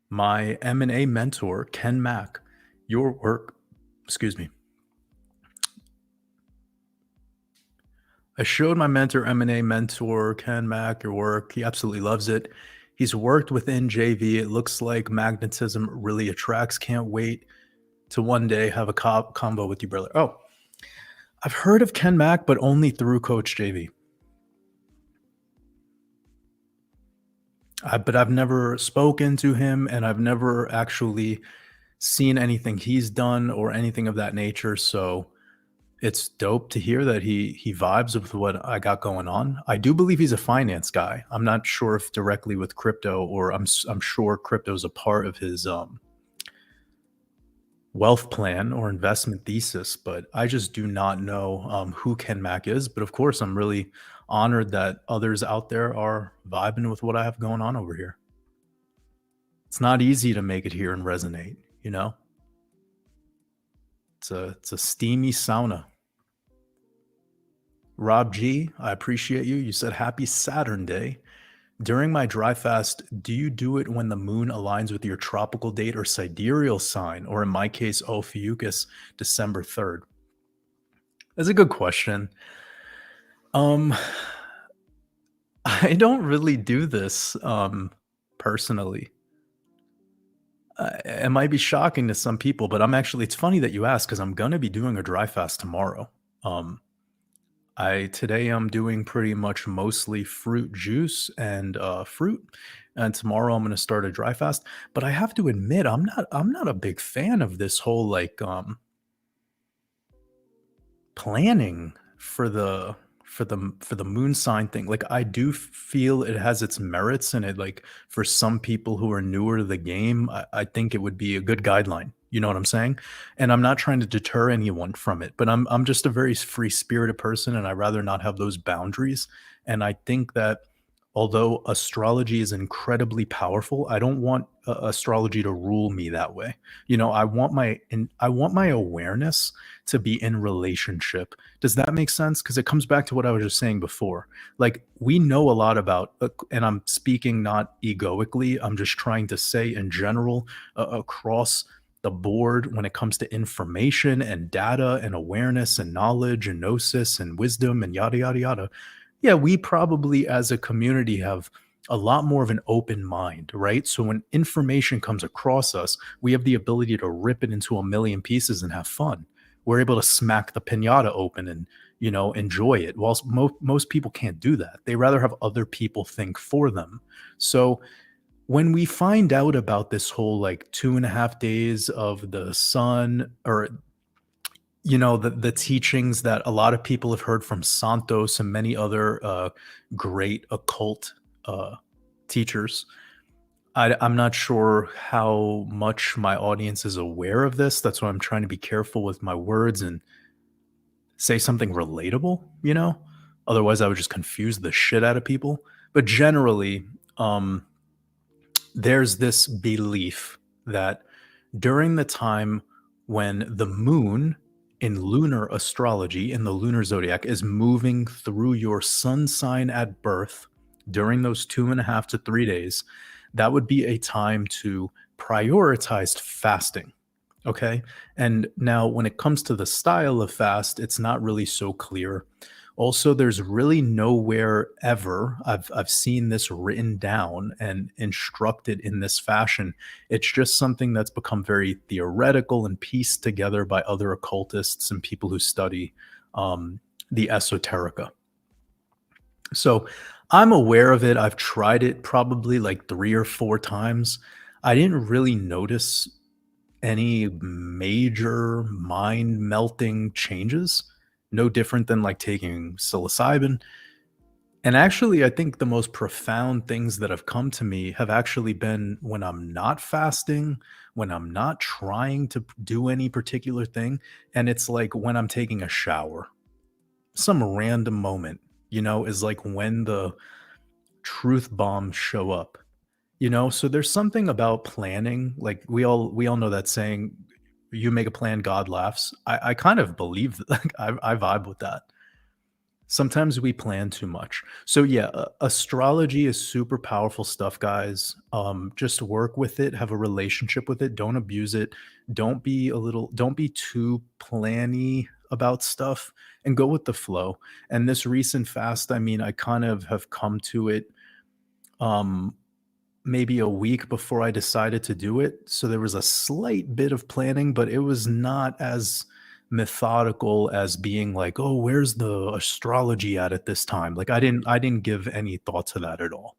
my M&A mentor, Ken Mack, your work. Excuse me. I showed my M&A mentor, Ken Mack, your work. He absolutely loves it. He's worked within JV. It looks like magnetism really attracts. Can't wait to one day have a combo with you, brother. Oh, I've heard of Ken Mack, but only through Coach JV. But I've never spoken to him, and I've never actually seen anything he's done or anything of that nature. So it's dope to hear that he vibes with what I got going on. I do believe he's a finance guy. I'm not sure if directly with crypto, or I'm sure crypto is a part of his wealth plan or investment thesis, but I just do not know who Ken Mack is. But of course, I'm really honored that others out there are vibing with what I have going on over here. It's not easy to make it here and resonate, you know? It's a steamy sauna. Rob G, I appreciate you. You said happy Saturn day. During my dry fast, do you do it when the moon aligns with your tropical date or sidereal sign, or in my case, Ophiuchus, December 3rd? That's a good question. I don't really do this personally. It might be shocking to some people, but it's funny that you ask, because I'm going to be doing a dry fast tomorrow. Today I'm doing pretty much mostly fruit juice and fruit, and tomorrow I'm going to start a dry fast. But I have to admit, I'm not a big fan of this whole like planning for the moon sign thing, like, I do feel it has its merits, and it, like, for some people who are newer to the game, I think it would be a good guideline, you know what I'm saying? And I'm not trying to deter anyone from it, but I'm just a very free-spirited person, and I'd rather not have those boundaries, and I think that although astrology is incredibly powerful, I don't want astrology to rule me that way. You know, I want my awareness to be in relationship. Does that make sense? Because it comes back to what I was just saying before. Like, we know a lot about, and I'm speaking not egoically, I'm just trying to say in general, across the board, when it comes to information and data and awareness and knowledge and gnosis and wisdom and yada, yada, yada. Yeah, we probably as a community have a lot more of an open mind, right? So when information comes across us, we have the ability to rip it into a million pieces and have fun. We're able to smack the pinata open and, you know, enjoy it. Whilst most people can't do that. They rather have other people think for them. So when we find out about this whole like 2.5 days of the sun, or you know, the teachings that a lot of people have heard from Santos and many other great occult uh, teachers. I'm not sure how much my audience is aware of this. That's why I'm trying to be careful with my words and say something relatable, you know? Otherwise, I would just confuse the shit out of people. But generally, um, there's this belief that during the time when the moon in lunar astrology, in the lunar zodiac, is moving through your sun sign at birth during those 2.5 to 3 days, that would be a time to prioritize fasting. Okay. And now, when it comes to the style of fast, it's not really so clear. Also, there's really nowhere ever I've seen this written down and instructed in this fashion. It's just something that's become very theoretical and pieced together by other occultists and people who study the esoterica. So I'm aware of it. I've tried it probably like 3 or 4 times. I didn't really notice any major mind melting changes. No different than like taking psilocybin. And actually, I think the most profound things that have come to me have actually been when I'm not fasting, when I'm not trying to do any particular thing. And it's like when I'm taking a shower, some random moment, you know, is like when the truth bombs show up. You know, so there's something about planning. Like, we all know that saying, "You make a plan, God laughs." I kind of believe that. Like, I vibe with that. Sometimes we plan too much. So yeah, astrology is super powerful stuff, guys. Just work with it, have a relationship with it. Don't abuse it. Don't be too planny about stuff, and go with the flow. And this recent fast, I mean, I kind of have come to it. Um, Maybe a week before I decided to do it. So there was a slight bit of planning, but it was not as methodical as being like, "Oh, where's the astrology at this time?" Like, I didn't give any thought to that at all.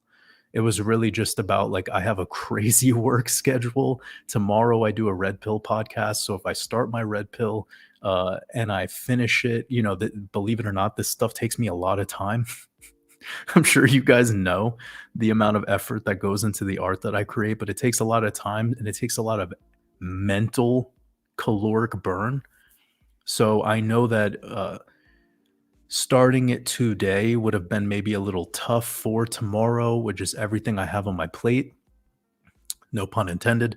It was really just about like, I have a crazy work schedule. Tomorrow I do a red pill podcast. So if I start my red pill and I finish it, you know, believe it or not, this stuff takes me a lot of time. I'm sure you guys know the amount of effort that goes into the art that I create, but it takes a lot of time and it takes a lot of mental caloric burn. So I know that starting it today would have been maybe a little tough for tomorrow with just everything I have on my plate. No pun intended.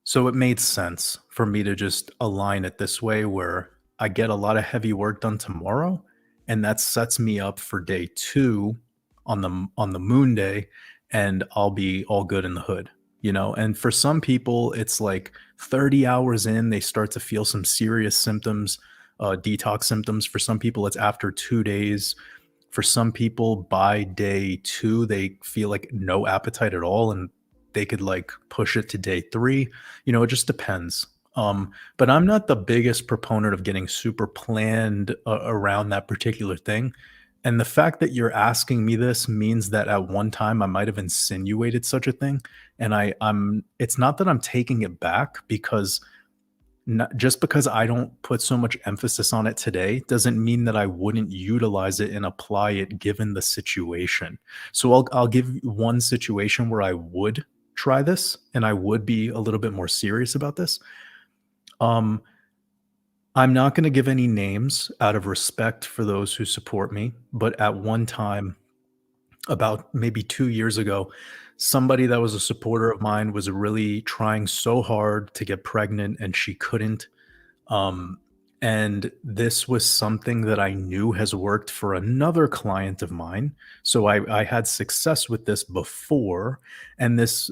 So it made sense for me to just align it this way where I get a lot of heavy work done tomorrow, and that sets me up for day 2 on the moon day, and I'll be all good in the hood, you know? And for some people, it's like 30 hours in, they start to feel some serious symptoms, detox symptoms. For some people, it's after 2 days. For some people, by day 2, they feel like no appetite at all, and they could like push it to day 3. You know, it just depends. But I'm not the biggest proponent of getting super planned around that particular thing. And the fact that you're asking me this means that at one time I might have insinuated such a thing. And I'm it's not that I'm taking it back, because Not, just because I don't put so much emphasis on it today doesn't mean that I wouldn't utilize it and apply it given the situation. So I'll give you one situation where I would try this and I would be a little bit more serious about this. Um, I'm not going to give any names out of respect for those who support me, but at one time, about maybe 2 years ago, somebody that was a supporter of mine was really trying so hard to get pregnant and she couldn't. um, and this was something that I knew has worked for another client of mine. So I had success with this before. And this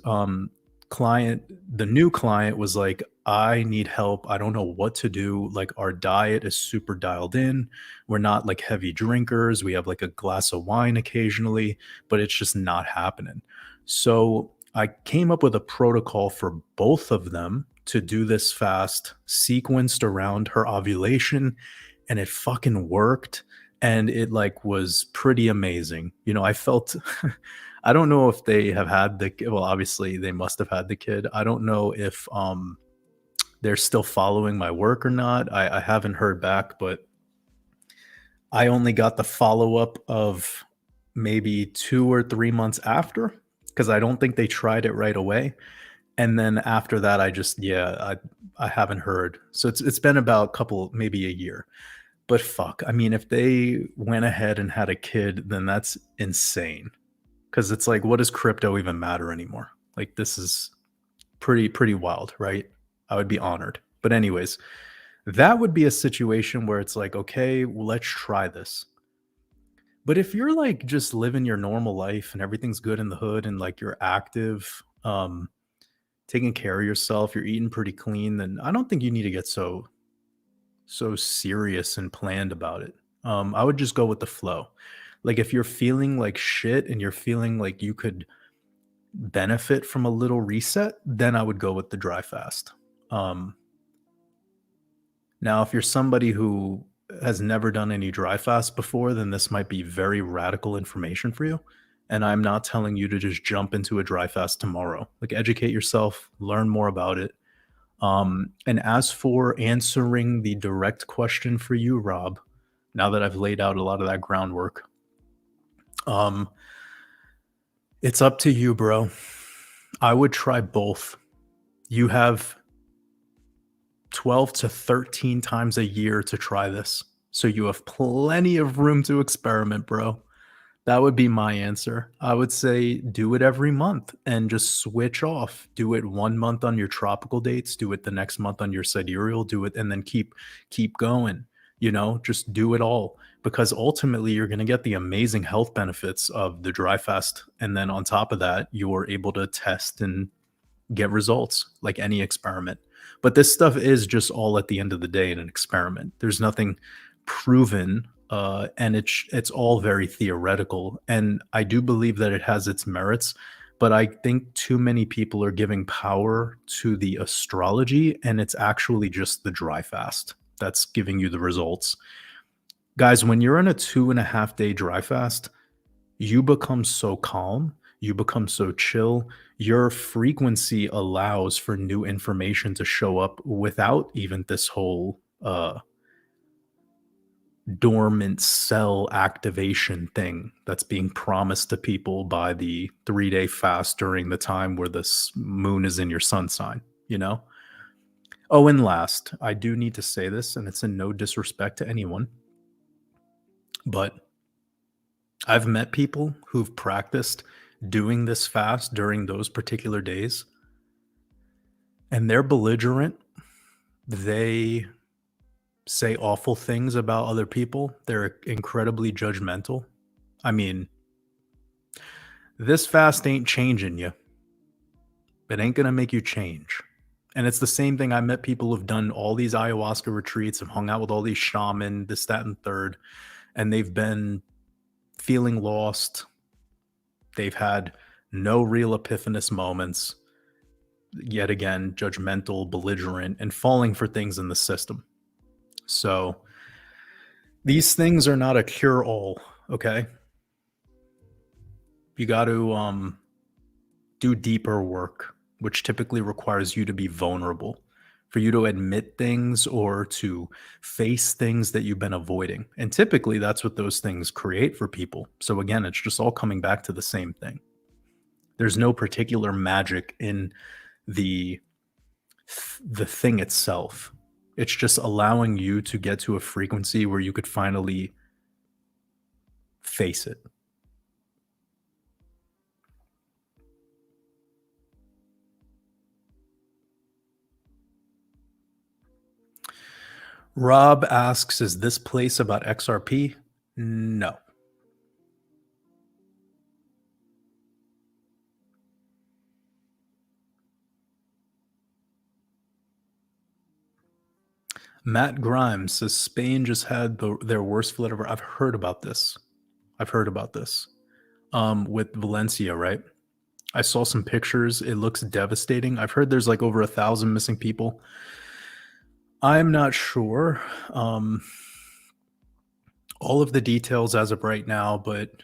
client, the new client, was like, I need help. I don't know what to do. Like, our diet is super dialed in. We're not like heavy drinkers. We have like a glass of wine occasionally, but it's just not happening. So I came up with a protocol for both of them to do this fast, sequenced around her ovulation, and it fucking worked. And it like was pretty amazing. You know, I felt I don't know if they have had well, obviously they must have had the kid. I don't know if they're still following my work or not. I haven't heard back, but I only got the follow-up of maybe 2 or 3 months after, because I don't think they tried it right away. And then after that, I just yeah, I haven't heard. So it's been about a couple, maybe a year. But fuck, I mean, if they went ahead and had a kid, then that's insane. Because it's like, what does crypto even matter anymore? Like, this is pretty wild, right? I would be honored. But anyways, that would be a situation where it's like, okay, well, let's try this. But if you're like just living your normal life and everything's good in the hood and like you're active, taking care of yourself, you're eating pretty clean, then I don't think you need to get so serious and planned about it. I would just go with the flow. Like, if you're feeling like shit and you're feeling like you could benefit from a little reset, then I would go with the dry fast. Um, Now, if you're somebody who has never done any dry fast before, then this might be very radical information for you. And I'm not telling you to just jump into a dry fast tomorrow. Like, educate yourself, learn more about it. And as for answering the direct question for you, Rob, now that I've laid out a lot of that groundwork, um, it's up to you, bro. I would try both. You have 12 to 13 times a year to try this. So you have plenty of room to experiment, bro. That would be my answer. I would say do it every month and just switch off. Do it 1 month on your tropical dates, do it the next month on your sidereal, do it and then keep going. You know, just do it all, because ultimately you're going to get the amazing health benefits of the dry fast, and then on top of that, you're able to test and get results like any experiment. But this stuff is just all at the end of the day an experiment. There's nothing proven, and it's all very theoretical. And I do believe that it has its merits, but I think too many people are giving power to the astrology, and it's actually just the dry fast that's giving you the results. Guys, when you're in a 2.5 day dry fast, you become so calm, you become so chill. Your frequency allows for new information to show up without even this whole dormant cell activation thing that's being promised to people by the 3 day fast during the time where the moon is in your sun sign, you know? Oh, and last, I do need to say this, and it's in no disrespect to anyone, but I've met people who've practiced doing this fast during those particular days, and they're belligerent. They say awful things about other people. They're incredibly judgmental. I mean, this fast ain't changing you. It ain't going to make you change. And it's the same thing. I met people who've done all these ayahuasca retreats, have hung out with all these shaman, this, that, and third, and they've been feeling lost. They've had no real epiphanous moments. Yet again, judgmental, belligerent, and falling for things in the system. So these things are not a cure all, okay? You got to do deeper work, which typically requires you to be vulnerable. for you to admit things or to face things that you've been avoiding. And typically that's what those things create for people. So again, it's just all coming back to the same thing. There's no particular magic in the the thing itself. It's just allowing you to get to a frequency where you could finally face it. Rob asks, is this place about XRP? No. Matt Grimes says Spain just had their worst flood ever. I've heard about this. With Valencia, right? I saw some pictures. It looks devastating. I've heard there's like over 1,000 missing people. I'm not sure all of the details as of right now, but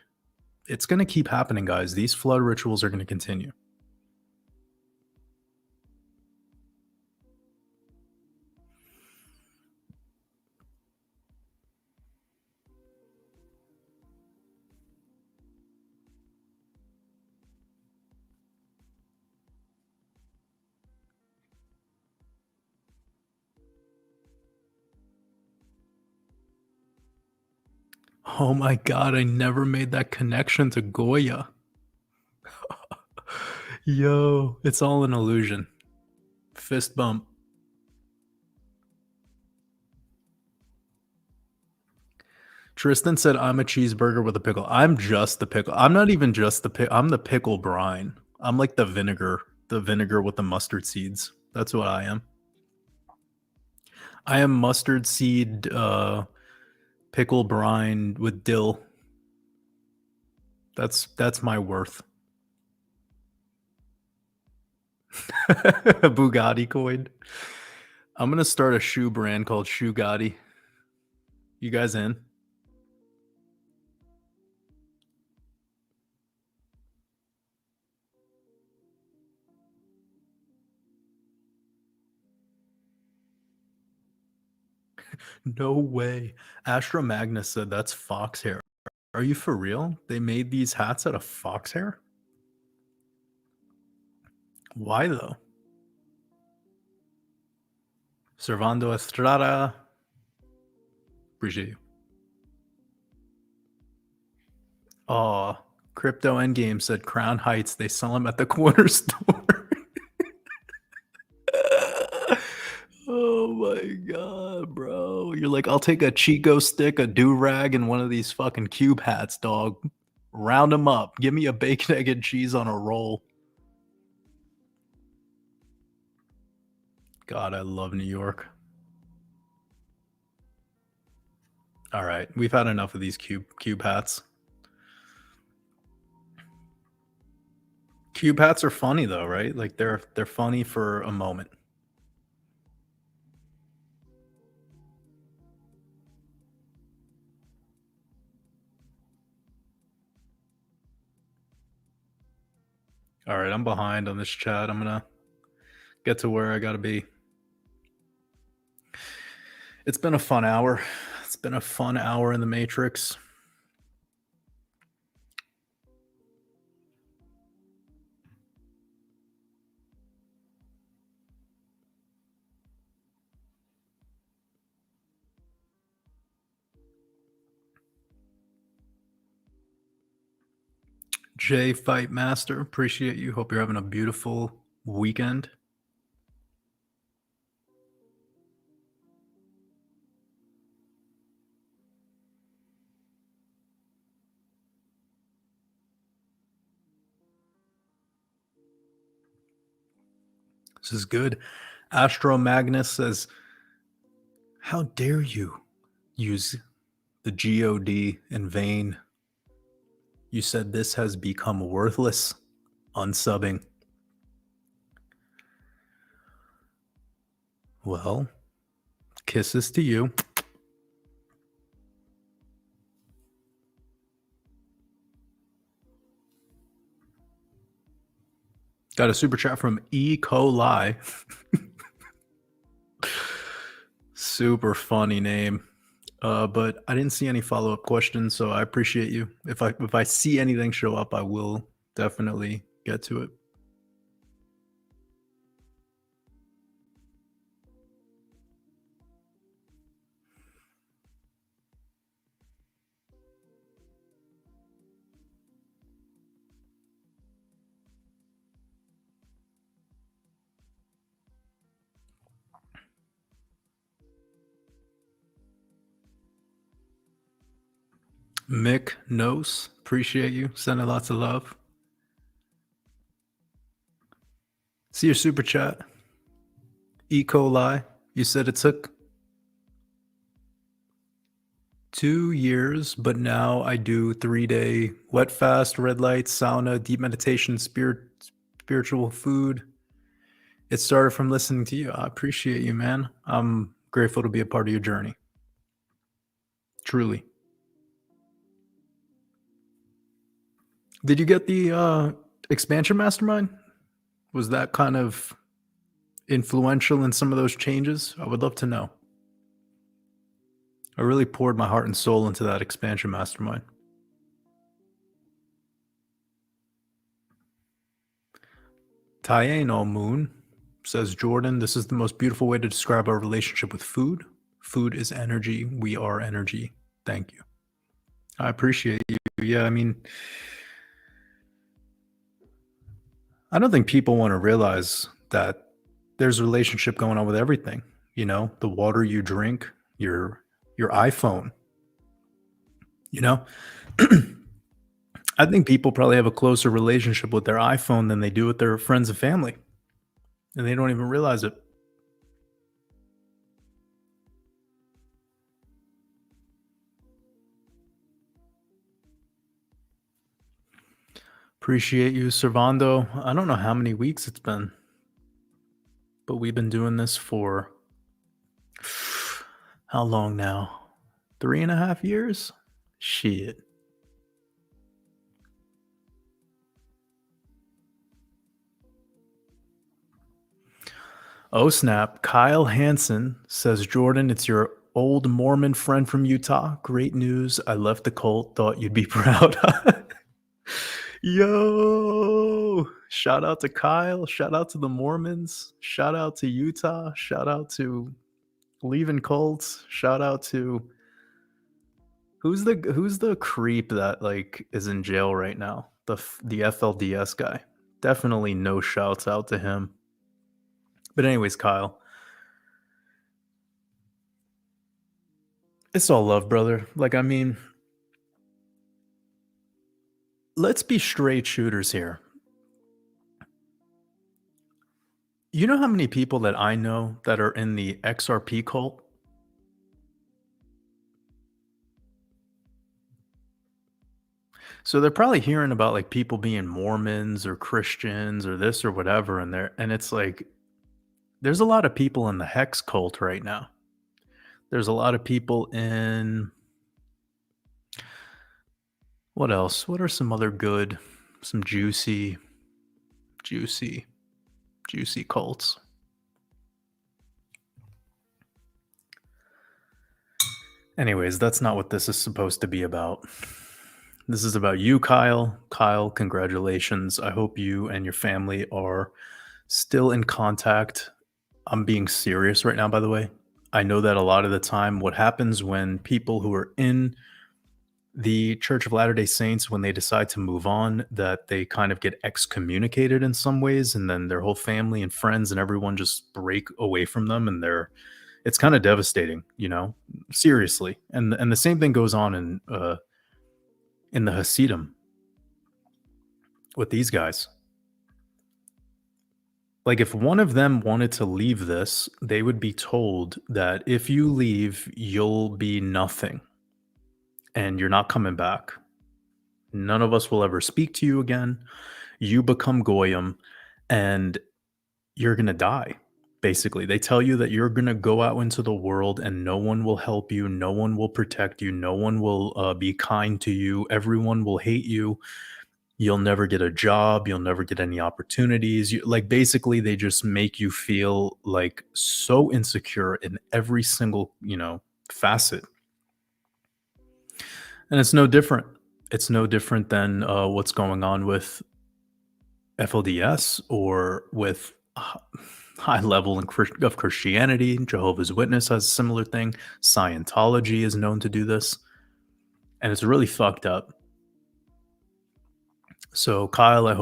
it's going to keep happening, guys. These flood rituals are going to continue. Oh my God, I never made that connection to Goya. Yo, it's all an illusion. Fist bump. Tristan said, I'm a cheeseburger with a pickle. I'm just the pickle. I'm not even just the pickle. I'm the pickle brine. I'm like the vinegar with the mustard seeds. That's what I am. I am mustard seed pickle brine with dill. That's my worth. Bugatti coin. I'm gonna start a shoe brand called Shoe Gotti. You guys in? No way. Astro Magnus said that's fox hair. Are you for real? They made these hats out of fox hair? Why though? Servando Estrada. Appreciate you. Oh, Crypto Endgame said Crown Heights. They sell them at the corner store. Oh my God, bro. You're like, I'll take a Chico stick, a do-rag, and one of these fucking cube hats, dog. Round them up. Give me a bacon, egg, and cheese on a roll. God, I love New York. All right, we've had enough of these cube hats. Cube hats are funny though, right? Like they're funny for a moment. All right, I'm behind on this chat. I'm gonna get to where I gotta be. It's been a fun hour. It's been a fun hour in the Matrix. Jay Fight Master, appreciate you. Hope you're having a beautiful weekend. This is good. Astro Magnus says, how dare you use the God in vain? You said this has become worthless. Unsubbing. Well, kisses to you. Got a super chat from E. coli. Super funny name. But I didn't see any follow-up questions, so I appreciate you. If I see anything show up, I will definitely get to it. Mick Nose, appreciate you. Sending lots of love. See your super chat. E. coli. You said it took 2 years, but now I do 3-day wet fast, red light, sauna, deep meditation, spiritual food. It started from listening to you. I appreciate you, man. I'm grateful to be a part of your journey. Truly. Did you get the expansion mastermind? Was that kind of influential in some of those changes? I would love to know. I really poured my heart and soul into that expansion mastermind. Tayano Moon says, Jordan, this is the most beautiful way to describe our relationship with food. Food is energy. We are energy. Thank you. I appreciate you. Yeah, I mean, I don't think people want to realize that there's a relationship going on with everything. You know, the water you drink, your iPhone. You know, I think people probably have a closer relationship with their iPhone than they do with their friends and family, and they don't even realize it. Appreciate you, Servando. I don't know how many weeks it's been, but we've been doing this for how long now? 3.5 years? Shit. Oh, snap. Kyle Hansen says, Jordan, it's your old Mormon friend from Utah. Great news. I left the cult. Thought you'd be proud. Yo, shout out to Kyle. Shout out to the Mormons. Shout out to Utah. Shout out to leaving cults. Shout out to who's the creep that like is in jail right now? The FLDS guy. Definitely no shouts out to him. But anyways, Kyle, it's all love, brother. Like, I mean, let's be straight shooters here. You know how many people that I know that are in the XRP cult? So they're probably hearing about like people being Mormons or Christians or this or whatever, and it's like there's a lot of people in the Hex cult right now. There's a lot of people in what else? What are some other good, some juicy cults? Anyways, that's not what this is supposed to be about. This is about you, Kyle. Kyle, congratulations. I hope you and your family are still in contact. I'm being serious right now, by the way. I know that a lot of the time, what happens when people who are in the Church of Latter-day Saints, when they decide to move on, that they kind of get excommunicated in some ways, and then their whole family and friends and everyone just break away from them, and it's kind of devastating, you know, seriously. And the same thing goes on in the Hasidim with these guys. Like, if one of them wanted to leave this, they would be told that if you leave, you'll be nothing and you're not coming back. None of us will ever speak to you again. You become Goyim and you're going to die. Basically, they tell you that you're going to go out into the world and no one will help you. No one will protect you. No one will be kind to you. Everyone will hate you. You'll never get a job, you'll never get any opportunities. Like, basically, they just make you feel like so insecure in every single, facet. And it's no different. It's no different than what's going on with FLDS or with high level of Christianity. Jehovah's Witness has a similar thing. Scientology is known to do this, and it's really fucked up. So, Kyle, I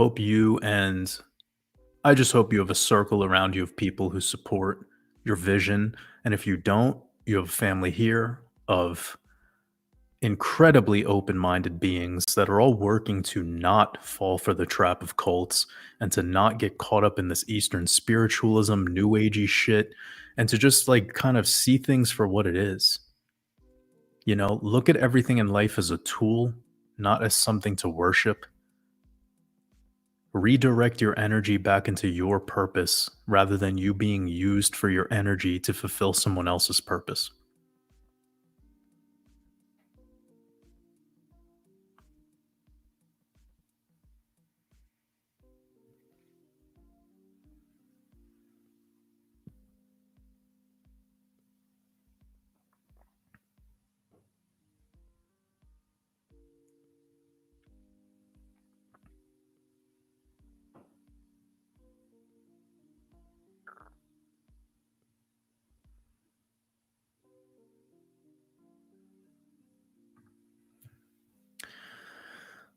just hope you have a circle around you of people who support your vision. And if you don't, you have a family here of incredibly open-minded beings that are all working to not fall for the trap of cults and to not get caught up in this Eastern spiritualism, new agey shit, and to just like kind of see things for what it is. Look at everything in life as a tool, not as something to worship. Redirect your energy back into your purpose rather than you being used for your energy to fulfill someone else's purpose.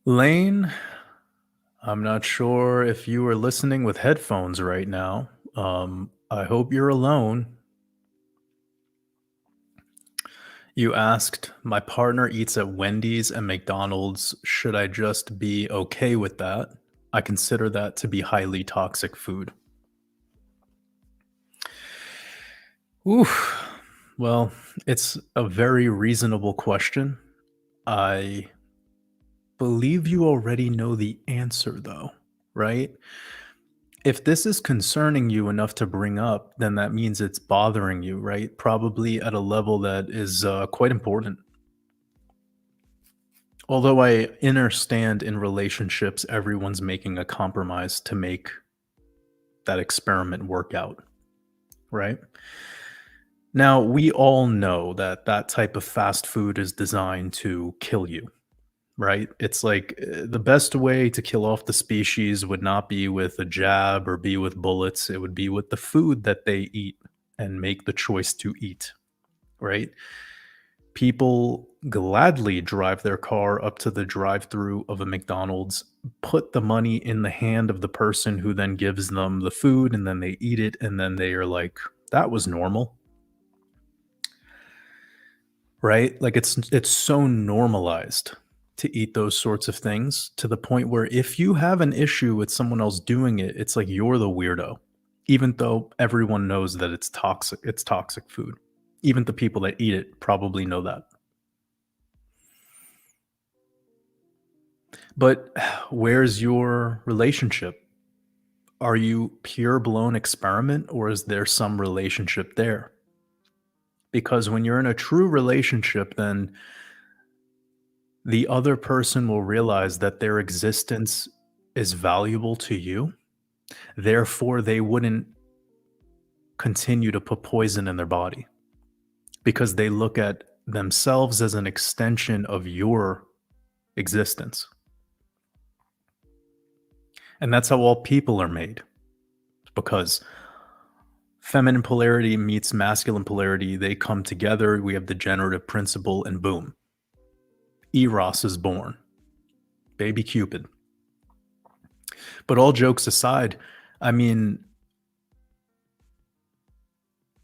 Lane, I'm not sure if you are listening with headphones right now. I hope you're alone. You asked, my partner eats at Wendy's and McDonald's. Should I just be okay with that? I consider that to be highly toxic food. Oof. Well, it's a very reasonable question. I believe you already know the answer, though, right? If this is concerning you enough to bring up, then that means it's bothering you, right? Probably at a level that is quite important. Although I understand in relationships, everyone's making a compromise to make that experiment work out, right? Now, we all know that that type of fast food is designed to kill you, right? It's like the best way to kill off the species would not be with a jab or be with bullets. It would be with the food that they eat and make the choice to eat, right? People gladly drive their car up to the drive-through of a McDonald's, put the money in the hand of the person who then gives them the food, and then they eat it, and then they are like, that was normal, right? Like it's so normalized to eat those sorts of things to the point where if you have an issue with someone else doing it, it's like you're the weirdo, even though everyone knows that it's toxic food. Even the people that eat it probably know that. But where's your relationship? Are you pure blown experiment or is there some relationship there? Because when you're in a true relationship, then the other person will realize that their existence is valuable to you. Therefore, they wouldn't continue to put poison in their body because they look at themselves as an extension of your existence. And that's how all people are made. Because feminine polarity meets masculine polarity, they come together. We have the generative principle, and boom, Eros is born. Baby Cupid. But all jokes aside, I mean,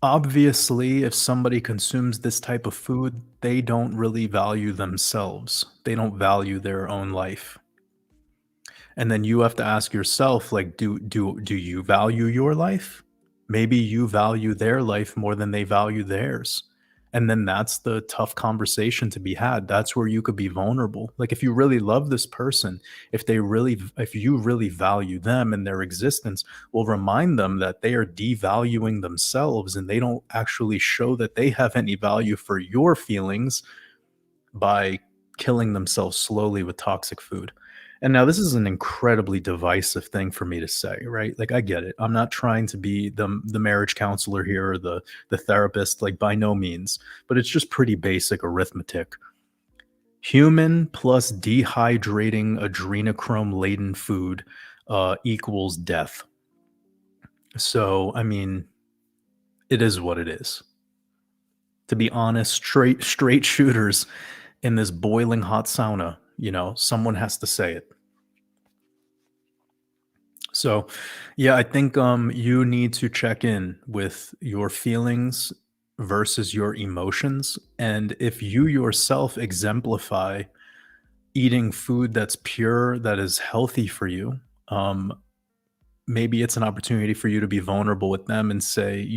obviously, if somebody consumes this type of food, they don't really value themselves. They don't value their own life. And then you have to ask yourself, like, do you value your life? Maybe you value their life more than they value theirs. And then that's the tough conversation to be had. That's where you could be vulnerable. Like if you really love this person, if you really value them and their existence, will remind them that they are devaluing themselves and they don't actually show that they have any value for your feelings by killing themselves slowly with toxic food. And now this is an incredibly divisive thing for me to say, right? Like I get it. I'm not trying to be the marriage counselor here or the therapist, like by no means, but it's just pretty basic arithmetic. Human plus dehydrating adrenochrome laden food equals death. So, I mean, it is what it is. To be honest, straight shooters in this boiling hot sauna, someone has to say it. So, yeah, I think you need to check in with your feelings versus your emotions. And if you yourself exemplify eating food that's pure, that is healthy for you, um, maybe it's an opportunity for you to be vulnerable with them and say,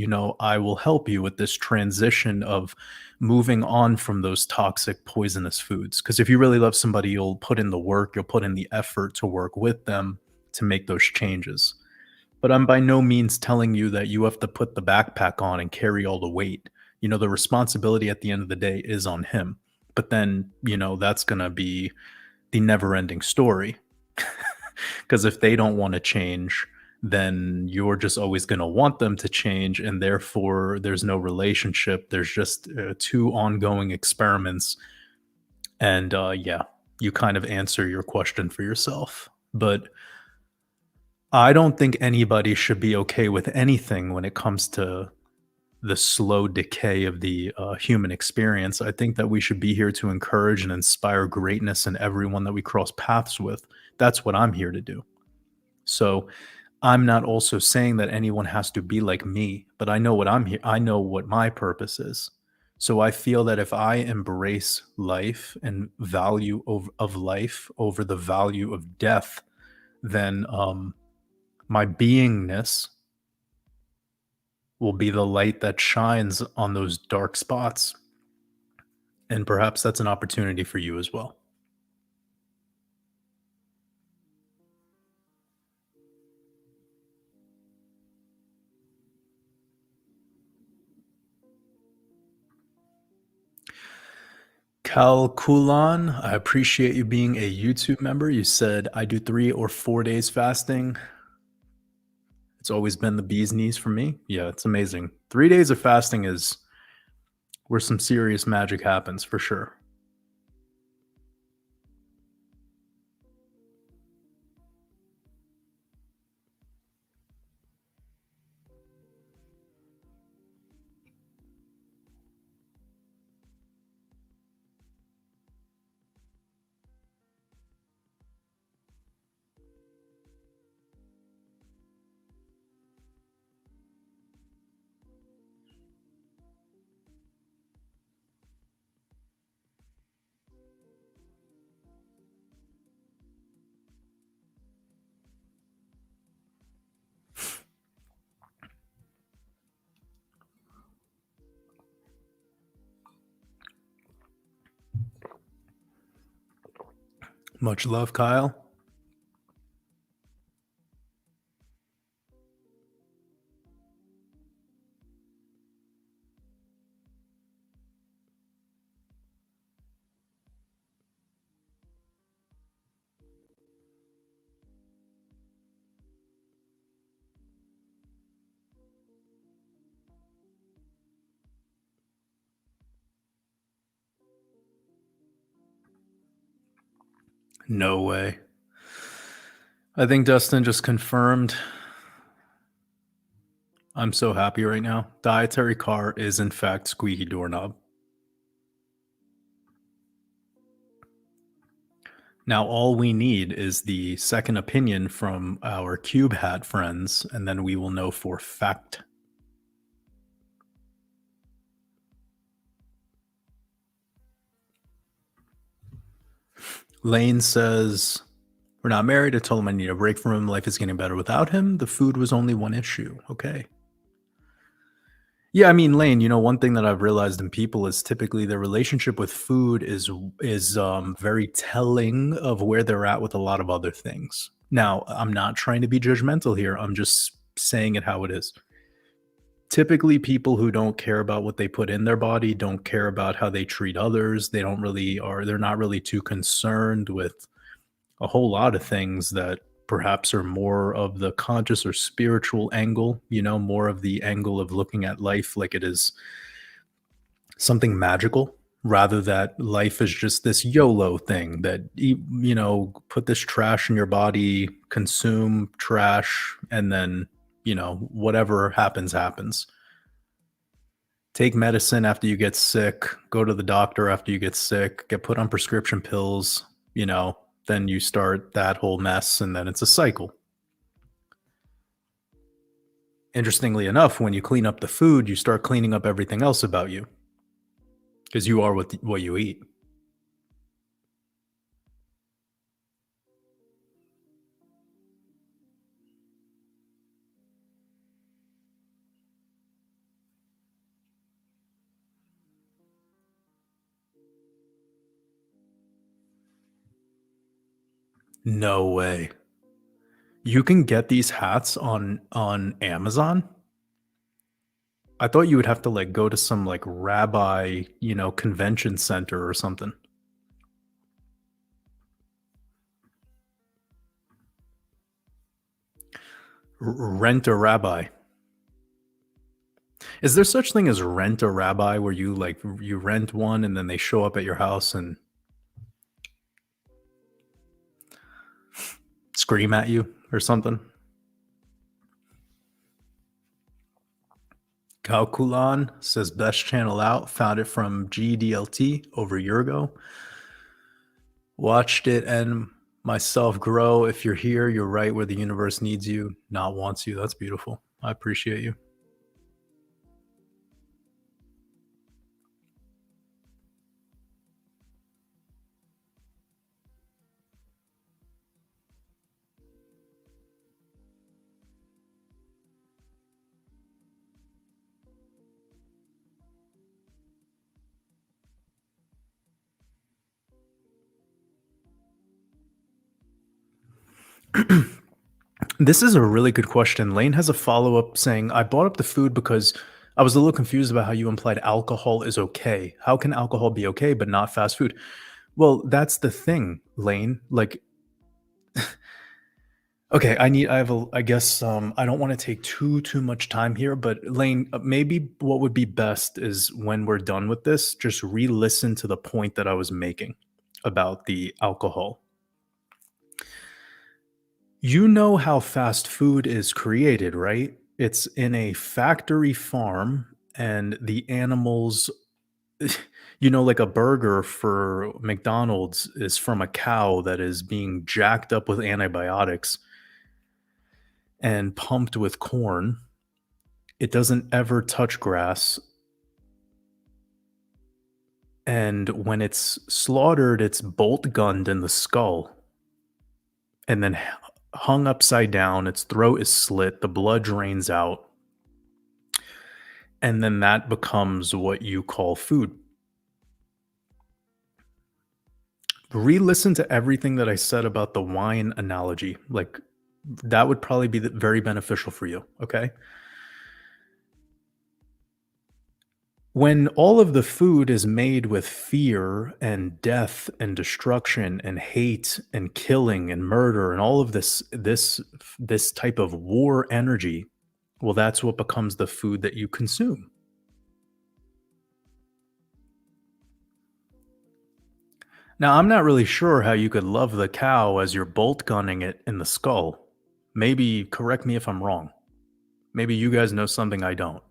I will help you with this transition of moving on from those toxic, poisonous foods. Because if you really love somebody, you'll put in the work, you'll put in the effort to work with them to make those changes. But I'm by no means telling you that you have to put the backpack on and carry all the weight. The responsibility at the end of the day is on him. But then, that's going to be the never ending story. Because if they don't want to change, then you're just always going to want them to change. And therefore, there's no relationship. There's just two ongoing experiments. And yeah, you kind of answer your question for yourself. But I don't think anybody should be okay with anything when it comes to the slow decay of the human experience. I think that we should be here to encourage and inspire greatness in everyone that we cross paths with. That's what I'm here to do. So I'm not also saying that anyone has to be like me, but I know what I'm here. I know what my purpose is. So I feel that if I embrace life and value of life over the value of death, then my beingness will be the light that shines on those dark spots. And perhaps that's an opportunity for you as well. Calculan, I appreciate you being a YouTube member. You said I do 3 or 4 days fasting. It's always been the bee's knees for me. Yeah, it's amazing. 3 days of fasting is where some serious magic happens for sure. Much love, Kyle. No way. I think Dustin just confirmed. I'm so happy right now. Dietary car is in fact squeaky doorknob. Now all we need is the second opinion from our cube hat friends, and then we will know for fact. Lane says, we're not married. I told him I need a break from him. Life is getting better without him. The food was only one issue. Okay. Yeah, I mean, Lane, one thing that I've realized in people is typically their relationship with food is very telling of where they're at with a lot of other things. Now, I'm not trying to be judgmental here. I'm just saying it how it is. Typically, people who don't care about what they put in their body don't care about how they treat others. They're not really too concerned with a whole lot of things that perhaps are more of the conscious or spiritual angle, more of the angle of looking at life like it is something magical rather that life is just this YOLO thing that put this trash in your body, consume trash, and then whatever happens happens. Take medicine after you get sick, go to the doctor after you get sick, get put on prescription pills, then you start that whole mess and then it's a cycle. Interestingly enough, when you clean up the food, you start cleaning up everything else about you because you are what you eat. No way. You can get these hats on Amazon? I thought you would have to like go to some like rabbi, convention center or something. Rent a rabbi. Is there such thing as rent a rabbi where you rent one and then they show up at your house and scream at you or something? Calculan says best channel out. Found it from GDLT over a year ago. Watched it and myself grow. If you're here, you're right where the universe needs you, not wants you. That's beautiful. I appreciate you. This is a really good question. Lane has a follow up saying, I bought up the food because I was a little confused about how you implied alcohol is okay. How can alcohol be okay, but not fast food? Well, that's the thing, Lane. Like, okay, I guess, I don't want to take too much time here, but Lane, maybe what would be best is when we're done with this, just re listen to the point that I was making about the alcohol. You know how fast food is created, right? It's in a factory farm, and the animals, like a burger for McDonald's is from a cow that is being jacked up with antibiotics and pumped with corn. It doesn't ever touch grass. And when it's slaughtered, it's bolt gunned in the skull and then hung upside down. Its throat is slit, the blood drains out, and then that becomes what you call food. Re-listen to everything that I said about the wine analogy. Like that would probably be very beneficial for you. Okay. When all of the food is made with fear and death and destruction and hate and killing and murder and all of this type of war energy, well, that's what becomes the food that you consume. Now, I'm not really sure how you could love the cow as you're bolt gunning it in the skull. Maybe correct me if I'm wrong. Maybe you guys know something I don't.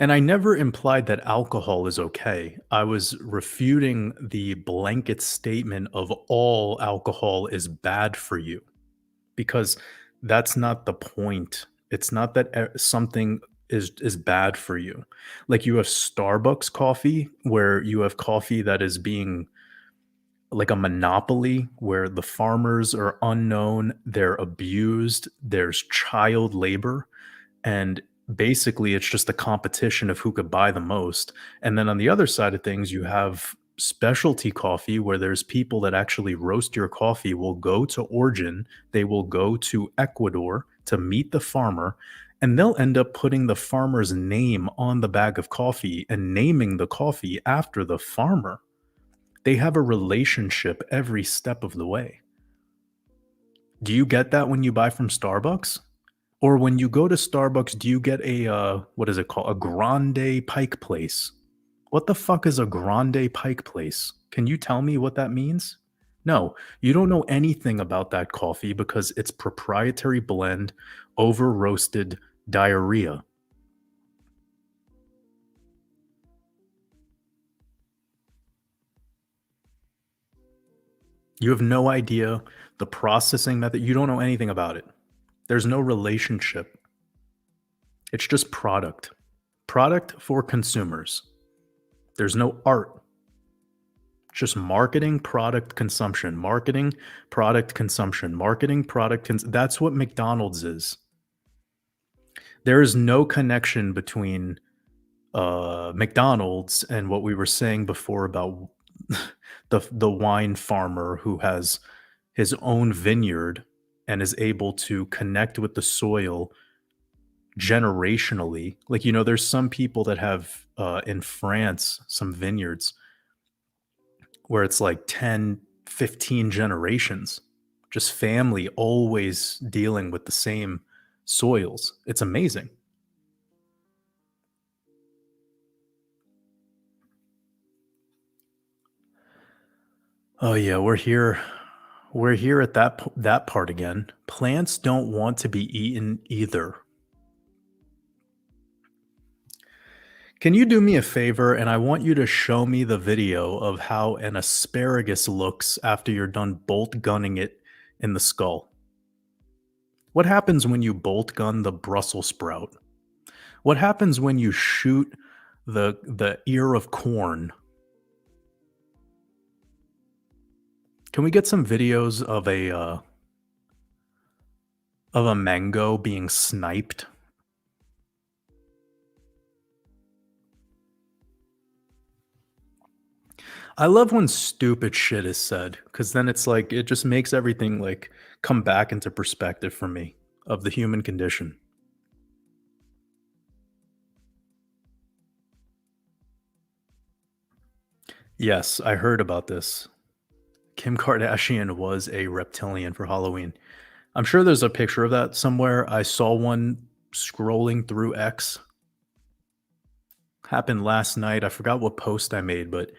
And I never implied that alcohol is okay. I was refuting the blanket statement of all alcohol is bad for you because that's not the point. It's not that something is bad for you. Like you have Starbucks coffee where you have coffee that is being like a monopoly where the farmers are unknown, they're abused, there's child labor, and basically it's just a competition of who could buy the most. And then on the other side of things, you have specialty coffee where there's people that actually roast your coffee, will go to origin, they will go to Ecuador to meet the farmer, and they'll end up putting the farmer's name on the bag of coffee and naming the coffee after the farmer. They have a relationship every step of the way. Do you get that when you buy from Starbucks? Or when you go to Starbucks, do you get a, what is it called? A grande pike place. What the fuck is a grande pike place? Can you tell me what that means? No, you don't know anything about that coffee because it's proprietary blend, over roasted diarrhea. You have no idea the processing method. You don't know anything about it. There's no relationship. It's just product. Product for consumers. There's no art. Just marketing, product consumption, marketing, product consumption, marketing, that's what McDonald's is. There is no connection between McDonald's and what we were saying before about the wine farmer who has his own vineyard and is able to connect with the soil generationally. Like, there's some people that have in France some vineyards where it's like 10, 15 generations, just family always dealing with the same soils. It's amazing. Oh yeah, we're here. We're here at that part again. Plants don't want to be eaten either. Can you do me a favor and I want you to show me the video of how an asparagus looks after you're done bolt gunning it in the skull? What happens when you bolt gun the Brussels sprout? What happens when you shoot the ear of corn? Can we get some videos of a mango being sniped? I love when stupid shit is said because then it's like it just makes everything like come back into perspective for me of the human condition. Yes, I heard about this. Kim Kardashian was a reptilian for Halloween. I'm sure there's a picture of that somewhere. I saw one scrolling through X. Happened last night. I forgot what post I made, but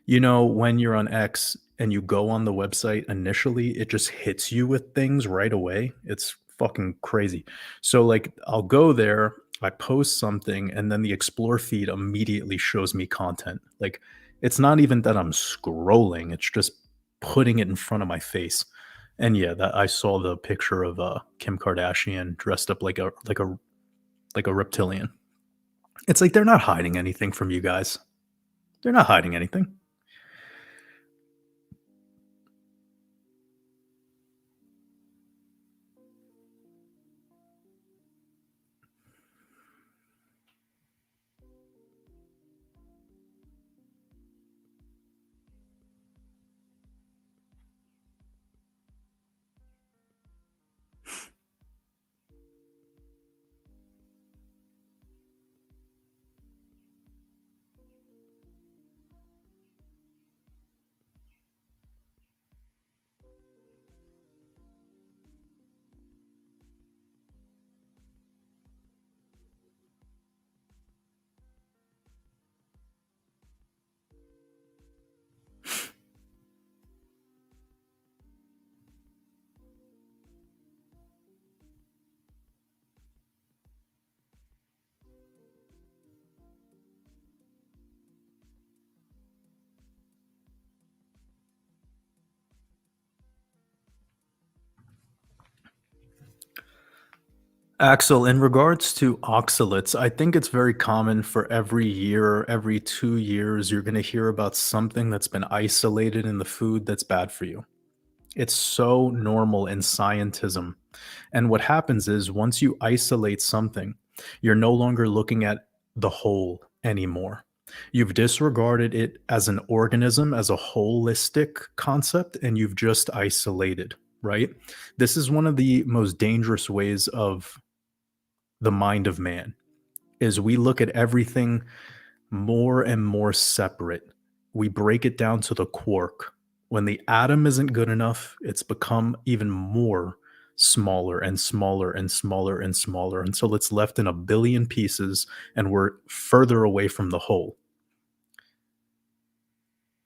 when you're on X and you go on the website initially, it just hits you with things right away. It's fucking crazy. So, like, I'll go there, I post something, and then the explore feed immediately shows me content. Like, it's not even that I'm scrolling, it's just putting it in front of my face. And yeah, that I saw the picture of Kim Kardashian dressed up like a reptilian. It's like they're not hiding anything from you guys. They're not hiding anything. Axel, in regards to oxalates, I think it's very common for every year, every 2 years, you're going to hear about something that's been isolated in the food that's bad for you. It's so normal in scientism. And what happens is once you isolate something, you're no longer looking at the whole anymore. You've disregarded it as an organism, as a holistic concept, and you've just isolated, right? This is one of the most dangerous ways of the mind of man is we look at everything more and more separate. we break it down to the quark. When the atom isn't good enough, it's become even more smaller and smaller and smaller and smaller until it's left in a billion pieces and we're further away from the whole.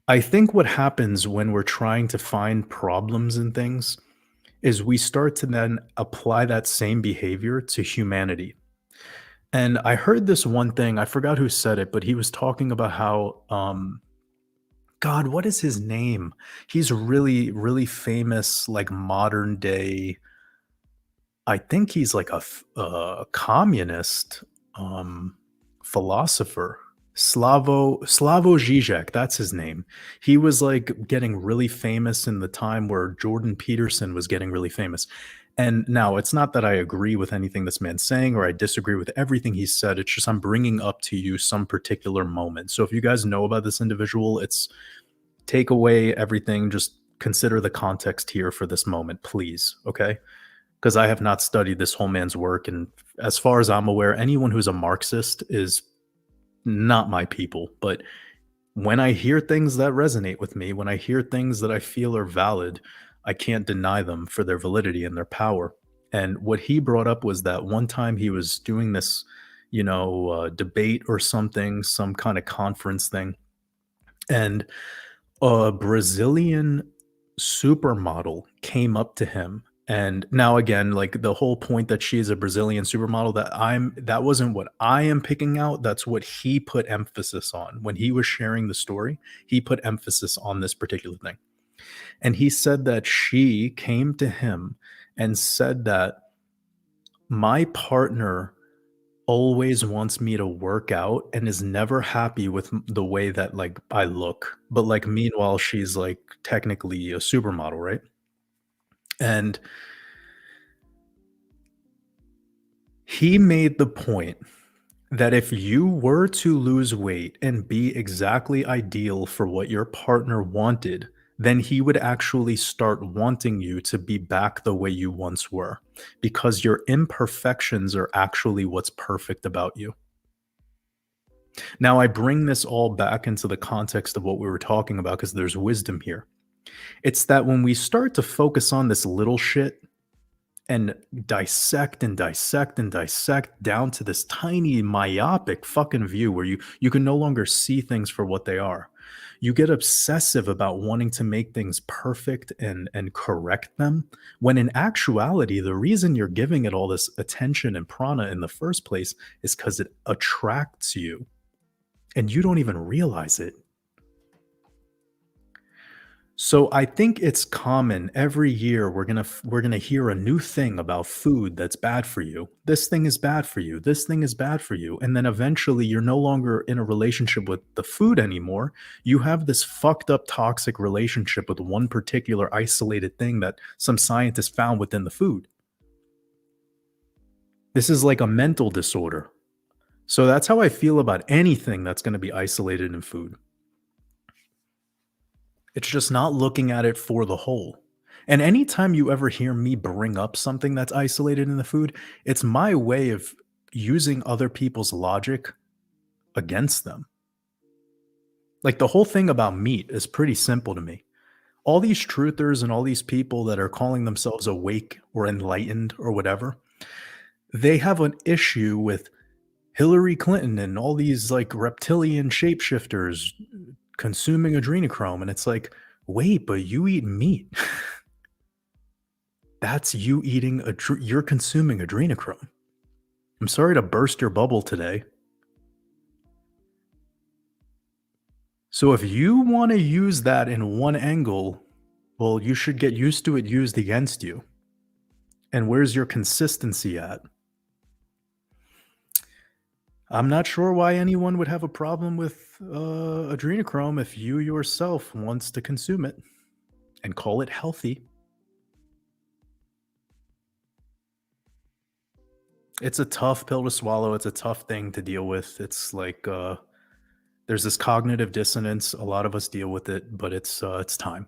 I think what happens when we're trying to find problems in things is we start to then apply that same behavior to humanity. And I heard this one thing, I forgot who said it, but he was talking about how God, what is his name? He's really, really famous, like modern day. I think he's like a communist um, philosopher. Slavo Žižek, that's his name. He was like getting really famous in the time where Jordan Peterson was getting really famous. And now it's not that I agree with anything this man's saying or I disagree with everything he said. It's just I'm bringing up to you some particular moment. So if you guys know about this individual, it's take away everything. Just consider the context here for this moment, please. Okay. Because I have not studied this whole man's work. And as far as I'm aware, anyone who's a Marxist is not my people. But when I hear things that resonate with me, when I hear things that I feel are valid, I can't deny them for their validity and their power. And what he brought up was that one time he was doing this, debate or something, some kind of conference thing. And a Brazilian supermodel came up to him. And now again, like the whole point that she's a Brazilian supermodel that wasn't what I am picking out. That's what he put emphasis on. When he was sharing the story, he put emphasis on this particular thing. And he said that she came to him and said that my partner always wants me to work out and is never happy with the way that like I look. But like meanwhile, she's like technically a supermodel, right? And he made the point that if you were to lose weight and be exactly ideal for what your partner wanted, then he would actually start wanting you to be back the way you once were because your imperfections are actually what's perfect about you. Now, I bring this all back into the context of what we were talking about because there's wisdom here. It's that when we start to focus on this little shit and dissect and dissect and dissect down to this tiny myopic fucking view where you can no longer see things for what they are. You get obsessive about wanting to make things perfect and correct them when in actuality the reason you're giving it all this attention and prana in the first place is cuz it attracts you and you don't even realize it. So I think it's common every year we're going to hear a new thing about food that's bad for you. This thing is bad for you. This thing is bad for you. And then eventually you're no longer in a relationship with the food anymore. You have this fucked up toxic relationship with one particular isolated thing that some scientists found within the food. This is like a mental disorder. So that's how I feel about anything that's going to be isolated in food. It's just not looking at it for the whole. And anytime you ever hear me bring up something that's isolated in the food, it's my way of using other people's logic against them. Like the whole thing about meat is pretty simple to me. All these truthers and all these people that are calling themselves awake or enlightened or whatever, they have an issue with Hillary Clinton and all these like reptilian shapeshifters consuming adrenochrome. And it's like, wait, but you eat meat. That's you eating you're consuming adrenochrome. I'm sorry to burst your bubble today. So if you want to use that in one angle, well, you should get used to it used against you. And where's your consistency at? I'm not sure why anyone would have a problem with adrenochrome if you yourself wants to consume it and call it healthy. It's a tough pill to swallow. It's a tough thing to deal with. It's like there's this cognitive dissonance. A lot of us deal with it, but it's time.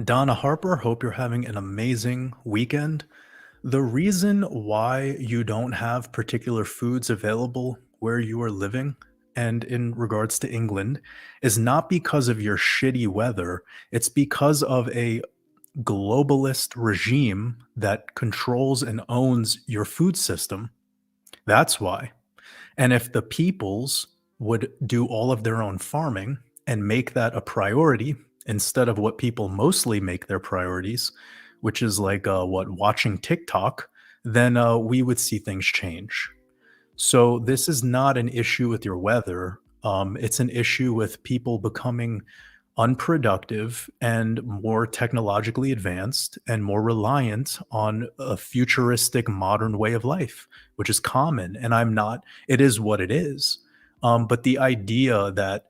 Donna Harper, hope you're having an amazing weekend. The reason why you don't have particular foods available where you are living and in regards to England is not because of your shitty weather. It's because of a globalist regime that controls and owns your food system. That's why. And if the peoples would do all of their own farming and make that a priority instead of what people mostly make their priorities, which is like watching TikTok, then we would see things change. So this is not an issue with your weather. It's an issue with people becoming unproductive and more technologically advanced and more reliant on a futuristic modern way of life, which is common. And I'm not, it is what it is. But the idea that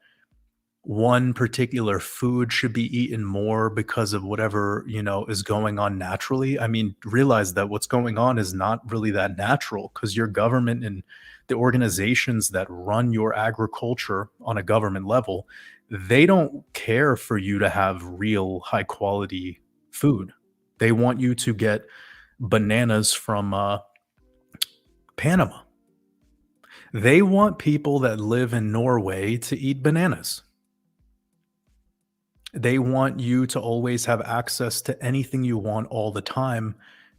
one particular food should be eaten more because of whatever, is going on naturally. I mean, realize that what's going on is not really that natural because your government and the organizations that run your agriculture on a government level, they don't care for you to have real high quality food. They want you to get bananas from Panama. They want people that live in Norway to eat bananas. They want you to always have access to anything you want all the time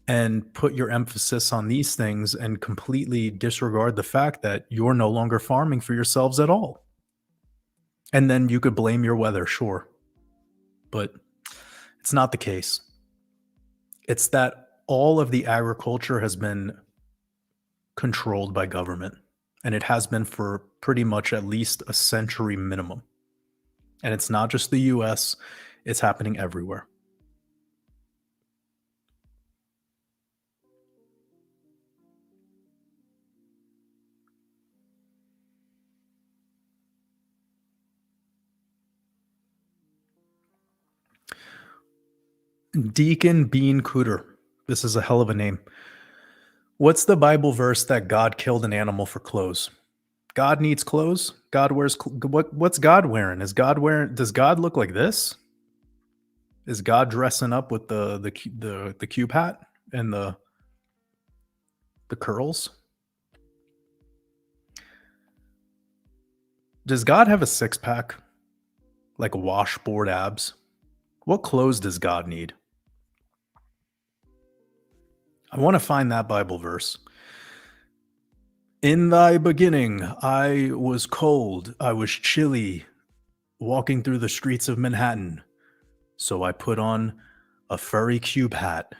and put your emphasis on these things and completely disregard the fact that you're no longer farming for yourselves at all. And then you could blame your weather, sure, but it's not the case. It's that all of the agriculture has been controlled by government, and it has been for pretty much at least a century minimum. And it's not just the US, it's happening everywhere. Deacon Bean Cooter. This is a hell of a name. What's the Bible verse that God killed an animal for clothes? God needs clothes. God wears what's God wearing? Does God look like this? Is God dressing up with the cube hat and the curls? Does God have a six pack, like washboard abs? What clothes does God need? I want to find that Bible verse. In thy beginning, I was cold, I was chilly, walking through the streets of Manhattan. So I put on a furry cube hat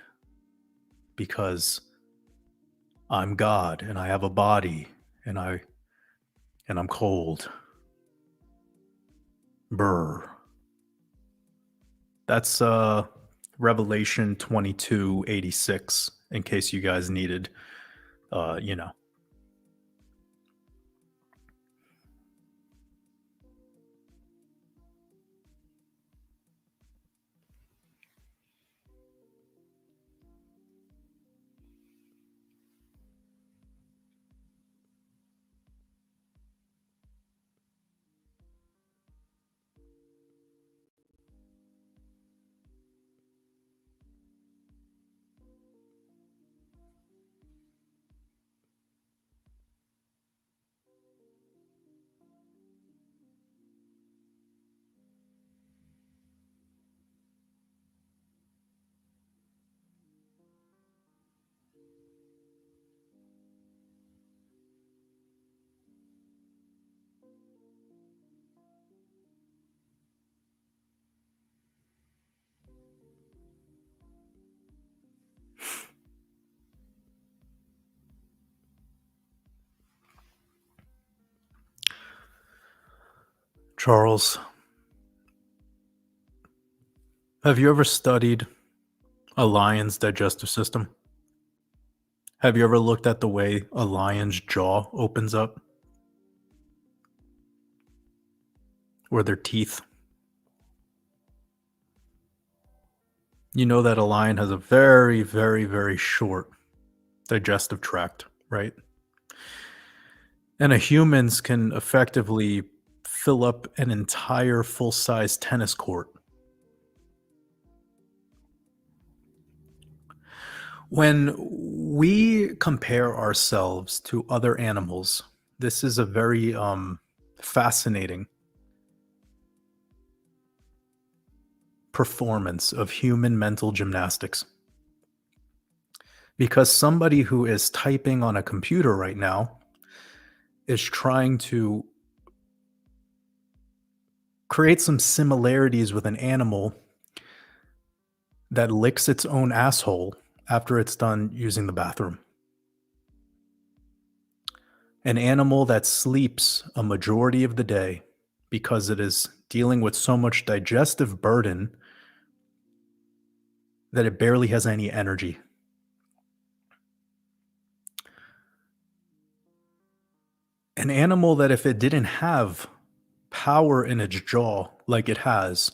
because I'm God and I have a body and I'm cold. Brr. That's Revelation 22:86 in case you guys needed you know. Charles, have you ever studied a lion's digestive system? Have you ever looked at the way a lion's jaw opens up or their teeth? You know that a lion has a very, very, very short digestive tract, right? And a humans can effectively fill up an entire full-size tennis court When we compare ourselves to other animals, this is a very fascinating performance of human mental gymnastics. Because somebody who is typing on a computer right now is trying to create some similarities with an animal that licks its own asshole after it's done using the bathroom. An animal that sleeps a majority of the day because it is dealing with so much digestive burden that it barely has any energy. An animal that, if it didn't have power in its jaw like it has,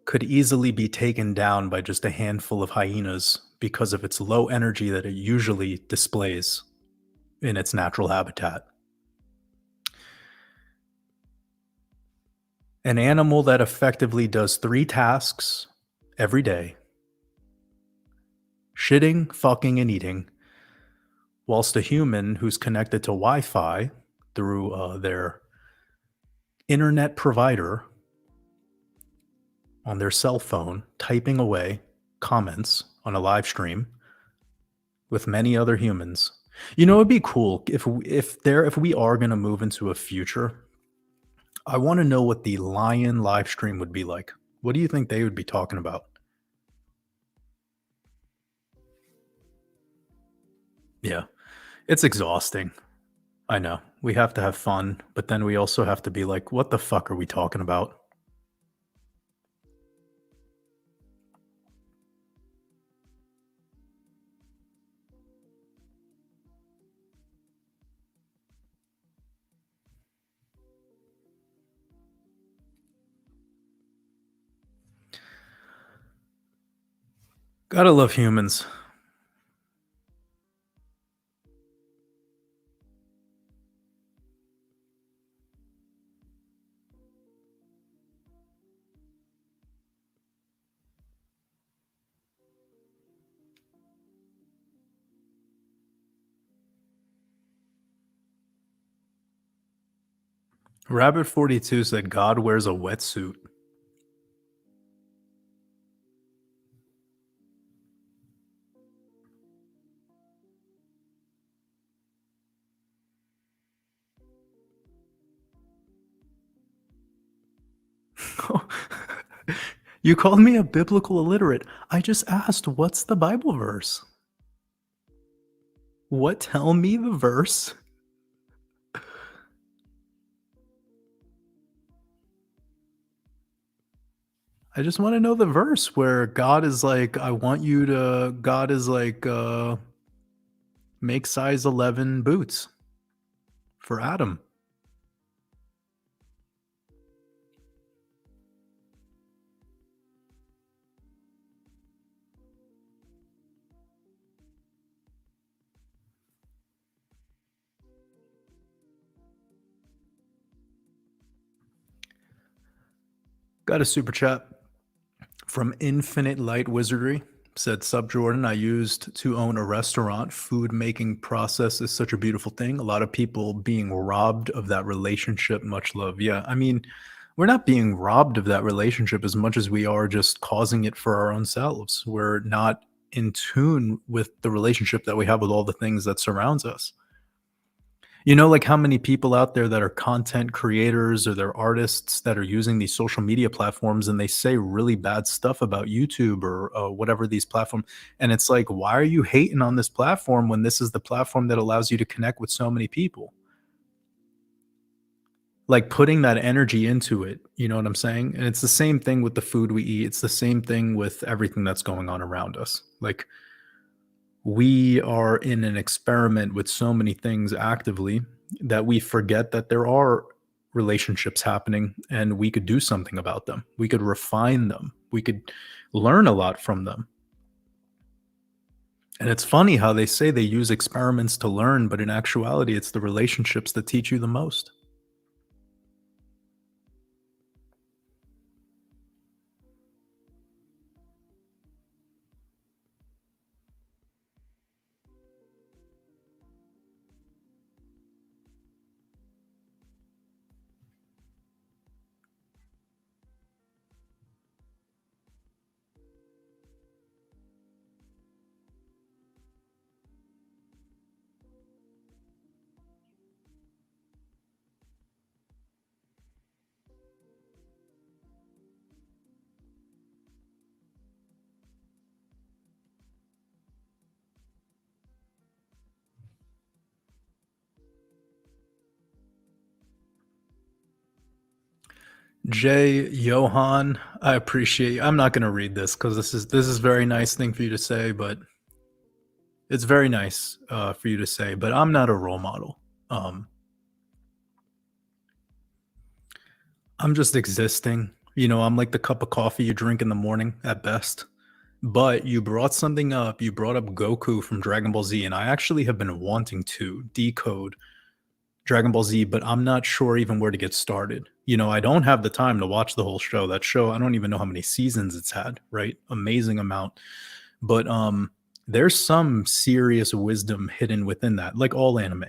could easily be taken down by just a handful of hyenas because of its low energy that it usually displays in its natural habitat. An animal that effectively does 3 tasks every day: shitting, fucking, and eating, whilst a human who's connected to Wi-Fi through, their internet provider on their cell phone, typing away comments on a live stream with many other humans. You know, it'd be cool if we are gonna move into a future, I wanna know what the lion live stream would be like. What do you think they would be talking about? Yeah, it's exhausting. I know. We have to have fun, but then we also have to be like, "What the fuck are we talking about?" Gotta love humans. Rabbit42 said God wears a wetsuit. You called me a biblical illiterate. I just asked, what's the Bible verse? What? Tell me the verse. I just want to know the verse where God is like, I want you to, God is like, make size 11 boots for Adam. Got a super chat from Infinite Light Wizardry. Said, Sub Jordan, I used to own a restaurant. Food making process is such a beautiful thing. A lot of people being robbed of that relationship. Much love. Yeah, I mean, we're not being robbed of that relationship as much as we are just causing it for our own selves. We're not in tune with the relationship that we have with all the things that surrounds us. You know, like how many people out there that are content creators or they're artists that are using these social media platforms and they say really bad stuff about YouTube or whatever these platforms. And it's like, why are you hating on this platform when this is the platform that allows you to connect with so many people? Like putting that energy into it, you know what I'm saying? And it's the same thing with the food we eat. It's the same thing with everything that's going on around us. Like we are in an experiment with so many things actively that we forget that there are relationships happening and we could do something about them. We could refine them. We could learn a lot from them. And it's funny how they say they use experiments to learn, but in actuality, it's the relationships that teach you the most. Jay Johan, I appreciate you. I'm not going to read this because this is very nice thing for you to say, but it's very nice for you to say. But I'm not a role model. Um, I'm just existing. I'm like the cup of coffee you drink in the morning at best. But you brought something up. You brought up Goku from Dragon Ball Z, and I actually have been wanting to decode Dragon Ball Z, but I'm not sure even where to get started. I don't have the time to watch the whole show. That show, I don't even know how many seasons it's had, right? Amazing amount. But there's some serious wisdom hidden within that, like all anime.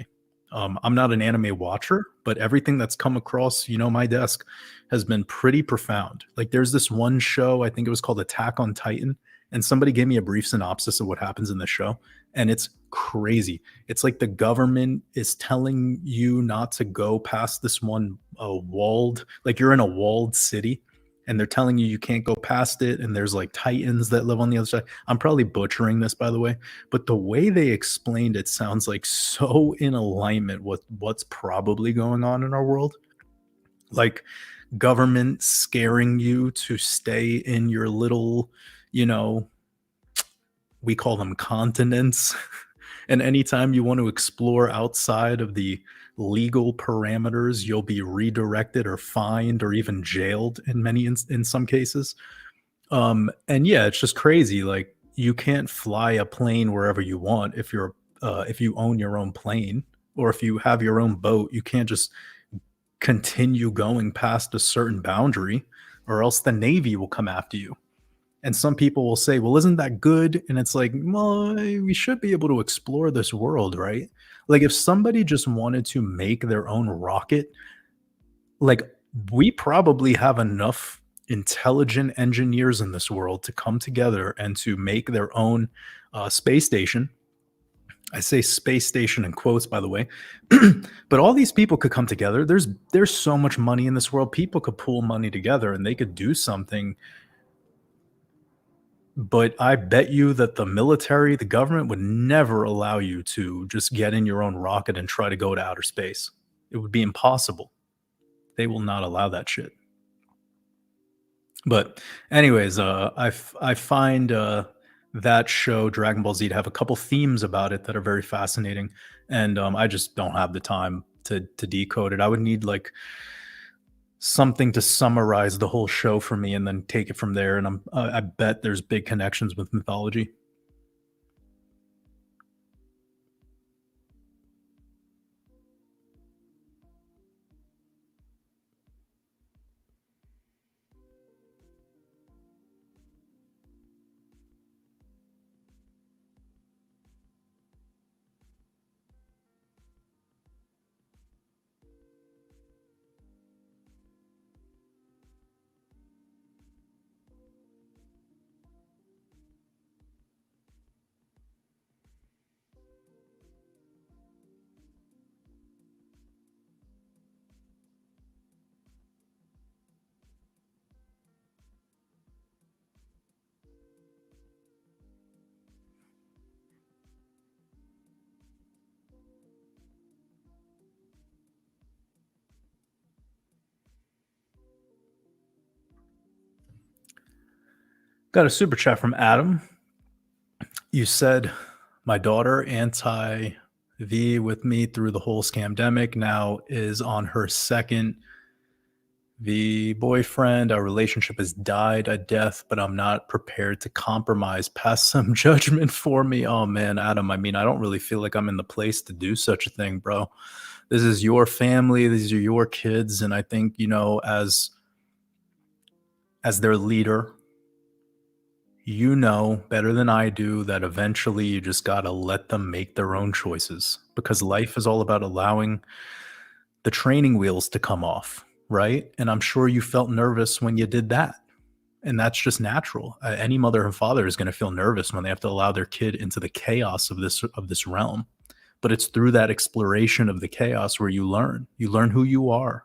I'm not an anime watcher, but everything that's come across, my desk has been pretty profound. Like there's this one show, I think it was called Attack on Titan, and somebody gave me a brief synopsis of what happens in the show, and it's crazy. It's like the government is telling you not to go past this one like you're in a walled city, and they're telling you can't go past it, and there's like titans that live on the other side. I'm probably butchering this, by the way, but the way they explained it sounds like so in alignment with what's probably going on in our world. Like government scaring you to stay in your little, you know we call them continents. And anytime you want to explore outside of the legal parameters, you'll be redirected or fined or even jailed in some cases. And yeah, it's just crazy. Like you can't fly a plane wherever you want if you own your own plane, or if you have your own boat, you can't just continue going past a certain boundary, or else the Navy will come after you. And some people will say, well, isn't that good? And it's like, well, we should be able to explore this world, right? Like if somebody just wanted to make their own rocket, like we probably have enough intelligent engineers in this world to come together and to make their own space station. I say space station in quotes, by the way. But all these people could come together. There's so much money in this world. People could pool money together and they could do something. But I bet you that the military, the government would never allow you to just get in your own rocket and try to go to outer space. It would be impossible. They will not allow that shit. But anyways, I find that show Dragon Ball Z to have a couple themes about it that are very fascinating, and I just don't have the time to decode it. I would need like something to summarize the whole show for me, and then take it from there. And I bet there's big connections with mythology. Got a super chat from Adam. You said my daughter anti V with me through the whole scamdemic, now is on her second V boyfriend. Our relationship has died a death, but I'm not prepared to compromise past some judgment for me. Oh man, Adam, I mean, I don't really feel like I'm in the place to do such a thing, bro. This is your family, these are your kids, and I think, as their leader, you know better than I do that eventually you just got to let them make their own choices, because life is all about allowing the training wheels to come off, right? And I'm sure you felt nervous when you did that. And that's just natural. Any mother and father is going to feel nervous when they have to allow their kid into the chaos of this realm. But it's through that exploration of the chaos where you learn. You learn who you are.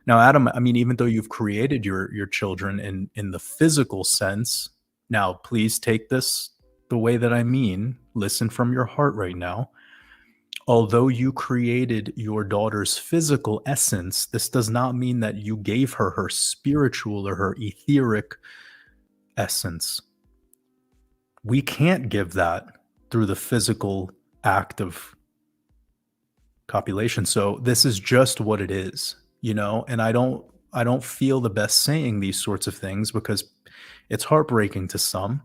Now, Adam, I mean, even though you've created your children in the physical sense, now please take this the way that I mean. Listen from your heart right now. Although you created your daughter's physical essence, this does not mean that you gave her her spiritual or her etheric essence. We can't give that through the physical act of copulation. So this is just what it is, you know, and I don't feel the best saying these sorts of things because it's heartbreaking to some.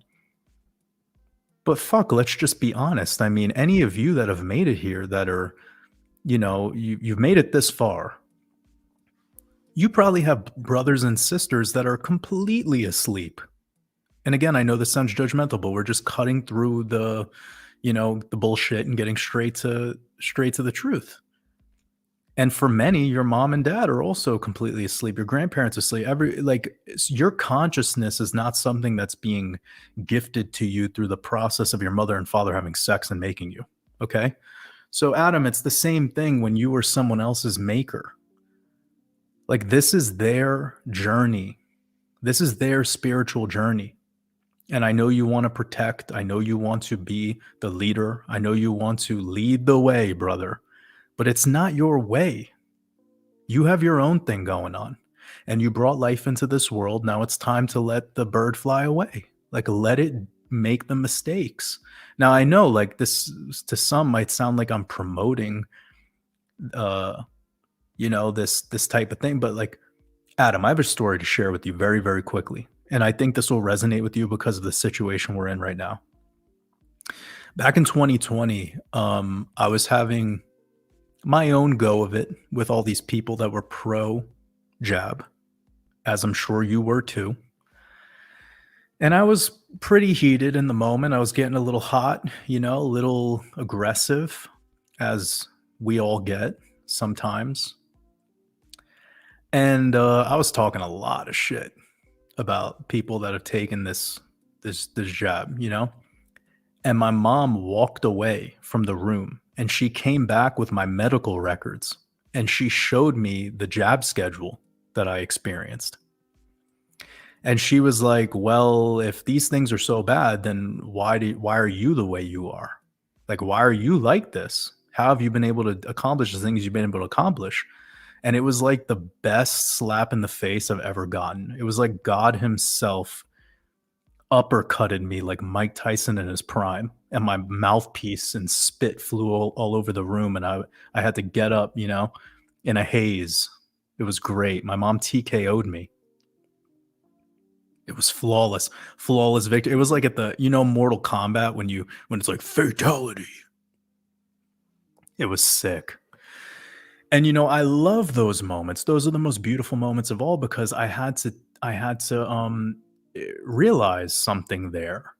But fuck, let's just be honest. I mean, any of you that have made it here that are, you've made it this far, you probably have brothers and sisters that are completely asleep. And again, I know this sounds judgmental, but we're just cutting through the bullshit and getting straight to the truth. And for many, your mom and dad are also completely asleep. Your grandparents are asleep. Your consciousness is not something that's being gifted to you through the process of your mother and father having sex and making you. Okay. So, Adam, it's the same thing when you were someone else's maker. Like, this is their journey, this is their spiritual journey. And I know you want to protect. I know you want to be the leader. I know you want to lead the way, brother. But it's not your way. You have your own thing going on. And you brought life into this world. Now it's time to let the bird fly away. Like, let it make the mistakes. Now, I know, like, this to some might sound like I'm promoting this type of thing, but like, Adam, I have a story to share with you very, very quickly. And I think this will resonate with you because of the situation we're in right now. Back in 2020, I was having my own go of it with all these people that were pro jab, as I'm sure you were too. And I was pretty heated in the moment. I was getting a little hot, a little aggressive, as we all get sometimes. And I was talking a lot of shit about people that have taken this jab, And my mom walked away from the room and she came back with my medical records and she showed me the jab schedule that I experienced. And she was like, "Well, if these things are so bad, then why are you the way you are? Like, why are you like this? How have you been able to accomplish the things you've been able to accomplish?" And it was like the best slap in the face I've ever gotten. It was like God himself uppercutted me like Mike Tyson in his prime, and my mouthpiece and spit flew all over the room, and I had to get up, in a haze. It was great. My mom TKO'd me. It was flawless, flawless victory. It was like at the Mortal Kombat when it's like fatality. It was sick. And I love those moments. Those are the most beautiful moments of all because I had to realize something there.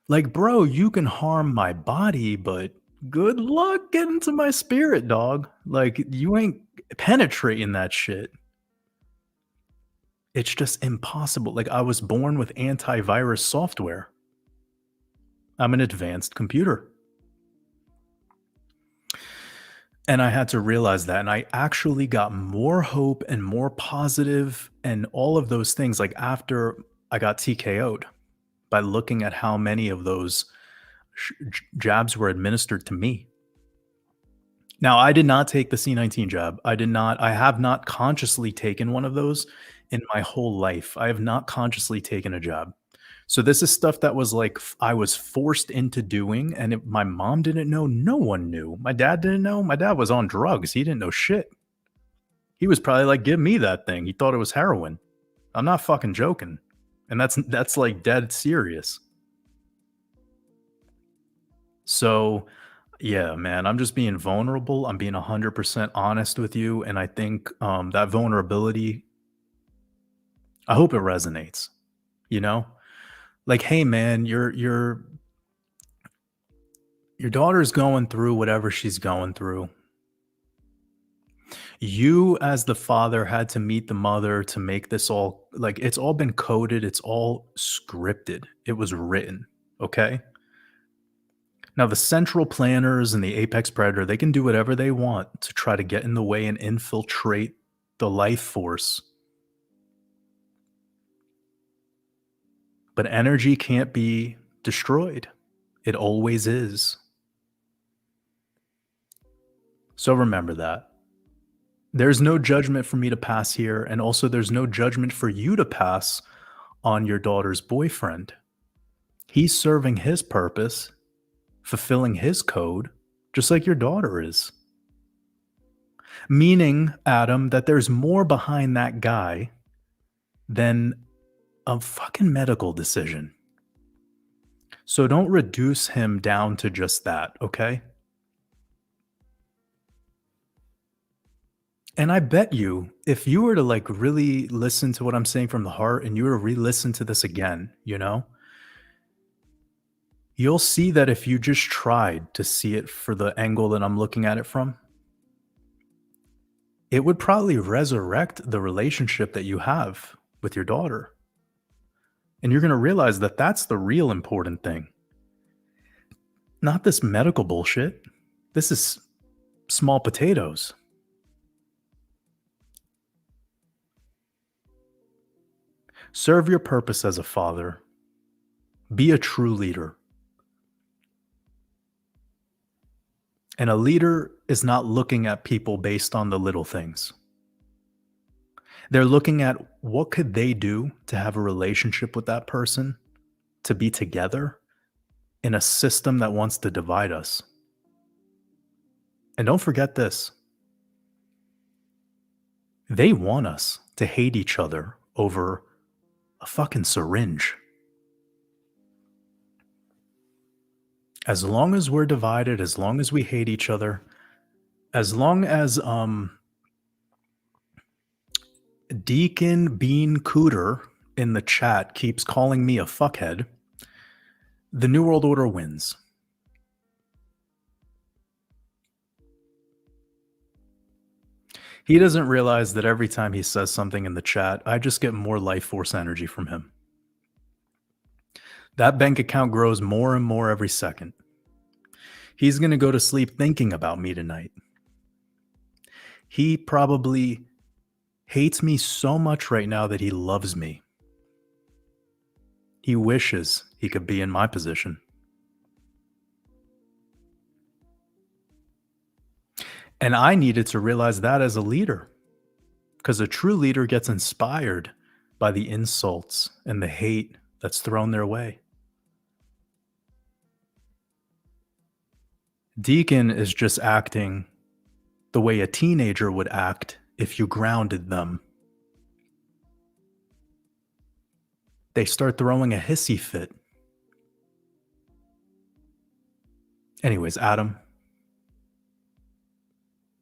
Like, bro, you can harm my body, but good luck getting to my spirit, dog. Like, you ain't penetrating that shit. It's just impossible. Like, I was born with antivirus software. I'm an advanced computer. And I had to realize that. And I actually got more hope and more positive and all of those things like after I got TKO'd by looking at how many of those jabs were administered to me. Now, I did not take the C19 jab. I have not consciously taken one of those in my whole life. I have not consciously taken a jab. So this is stuff that was like I was forced into doing, and my mom didn't know. No one knew. My dad didn't know. My dad was on drugs. He didn't know shit. He was probably like, "Give me that thing." He thought it was heroin. I'm not fucking joking, and that's like dead serious. So, yeah, man, I'm just being vulnerable. I'm being 100% honest with you, and I think that vulnerability. I hope it resonates. You know, like, hey, man, your daughter's going through whatever she's going through. You, as the father, had to meet the mother to make this all like it's all been coded, it's all scripted, it was written. Okay. Now, the central planners and the apex predator, they can do whatever they want to try to get in the way and infiltrate the life force. But energy can't be destroyed, it always is. So remember that. There's no judgment for me to pass here, and also there's no judgment for you to pass on your daughter's boyfriend. He's serving his purpose, fulfilling his code, just like your daughter is. Meaning, Adam, that there's more behind that guy than a fucking medical decision. So don't reduce him down to just that, okay? And I bet you, if you were to like really listen to what I'm saying from the heart and you were to re listen to this again, you'll see that if you just tried to see it for the angle that I'm looking at it from, it would probably resurrect the relationship that you have with your daughter. And you're going to realize that that's the real important thing. Not this medical bullshit. This is small potatoes. Serve your purpose as a father. Be a true leader. And a leader is not looking at people based on the little things. They're looking at what could they do to have a relationship with that person, to be together in a system that wants to divide us. And don't forget this. They want us to hate each other over a fucking syringe. As long as we're divided, as long as we hate each other, as long as Deacon Bean Cooter in the chat keeps calling me a fuckhead, the New World Order wins. He doesn't realize that every time he says something in the chat, I just get more life force energy from him. That bank account grows more and more every second. He's going to go to sleep thinking about me tonight. He probably hates me so much right now that he loves me. He wishes he could be in my position. And I needed to realize that as a leader, because a true leader gets inspired by the insults and the hate that's thrown their way. Deacon is just acting the way a teenager would act if you grounded them. They start throwing a hissy fit. Anyways, Adam,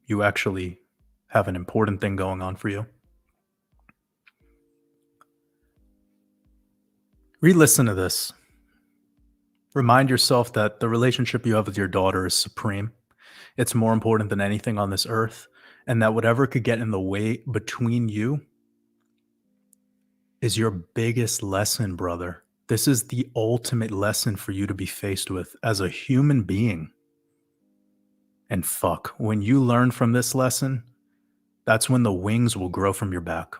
you actually have an important thing going on for you. Re-listen to this. Remind yourself that the relationship you have with your daughter is supreme. It's more important than anything on this earth, and that whatever could get in the way between you is your biggest lesson, brother. This is the ultimate lesson for you to be faced with as a human being. And fuck, when you learn from this lesson, that's when the wings will grow from your back.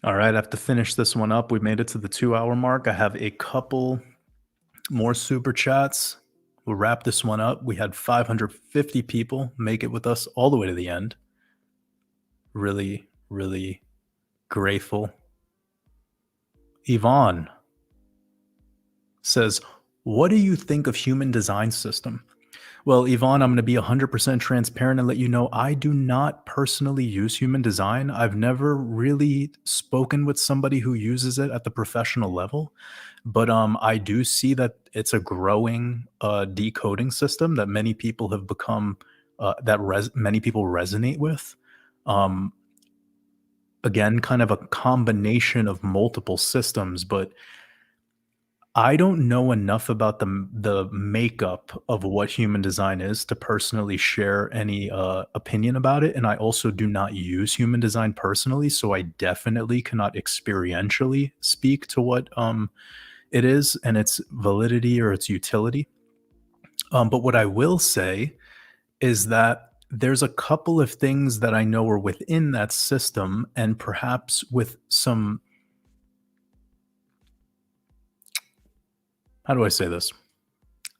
All right, I have to finish this one up. We made it to the 2-hour mark. I have a couple more super chats. We'll wrap this one up. We had 550 people make it with us all the way to the end. Really, really grateful. Yvonne says, what do you think of human design system? Well, Yvonne, I'm going to be 100% transparent and let you know I do not personally use human design. I've never really spoken with somebody who uses it at the professional level, but I do see that it's a growing decoding system that many people have become many people resonate with. Um, Again, kind of a combination of multiple systems, but I don't know enough about the makeup of what human design is to personally share any, opinion about it, and I also do not use human design personally, so I definitely cannot experientially speak to what, it is and its validity or its utility. But what I will say is that there's a couple of things that I know are within that system and perhaps with some, how do I say this?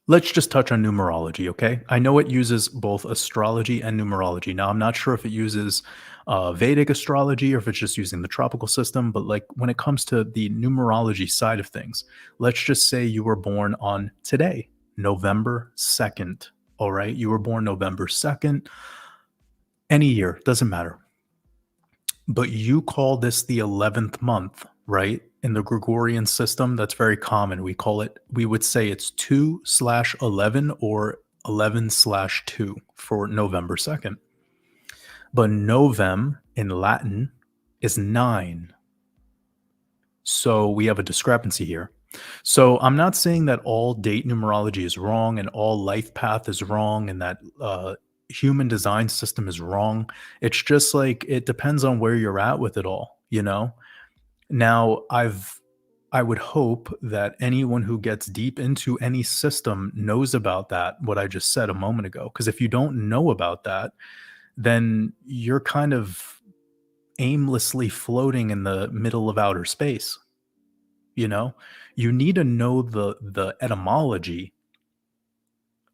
Let's just touch on numerology, okay? I know it uses both astrology and numerology. Now, I'm not sure if it uses Vedic astrology or if it's just using the tropical system, but like when it comes to the numerology side of things, let's just say you were born on today, November 2nd. All right. You were born November 2nd, any year, doesn't matter. But you call this the 11th month, right? In the Gregorian system, that's very common. We would say it's 2/11 or 11/2 for November 2nd. But Novem in Latin is 9. So we have a discrepancy here. So I'm not saying that all date numerology is wrong and all life path is wrong and that human design system is wrong. It's just like it depends on where you're at with it all, you know? Now, I would hope that anyone who gets deep into any system knows about that, what I just said a moment ago. Because if you don't know about that, then you're kind of aimlessly floating in the middle of outer space, you know? You need to know the etymology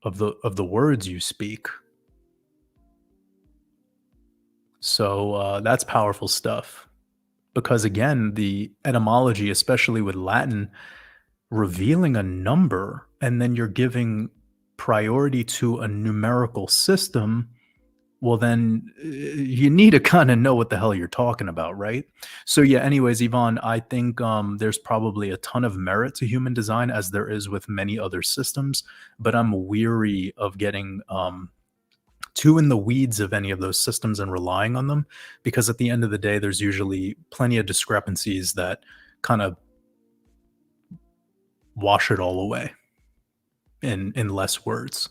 of the words you speak. So that's powerful stuff. Because again, the etymology, especially with Latin, revealing a number and then you're giving priority to a numerical system, well, then you need to kind of know what the hell you're talking about, right? So, yeah, anyways, Yvonne, I think there's probably a ton of merit to human design as there is with many other systems, but I'm weary of getting too in the weeds of any of those systems and relying on them because at the end of the day, there's usually plenty of discrepancies that kind of wash it all away in less words.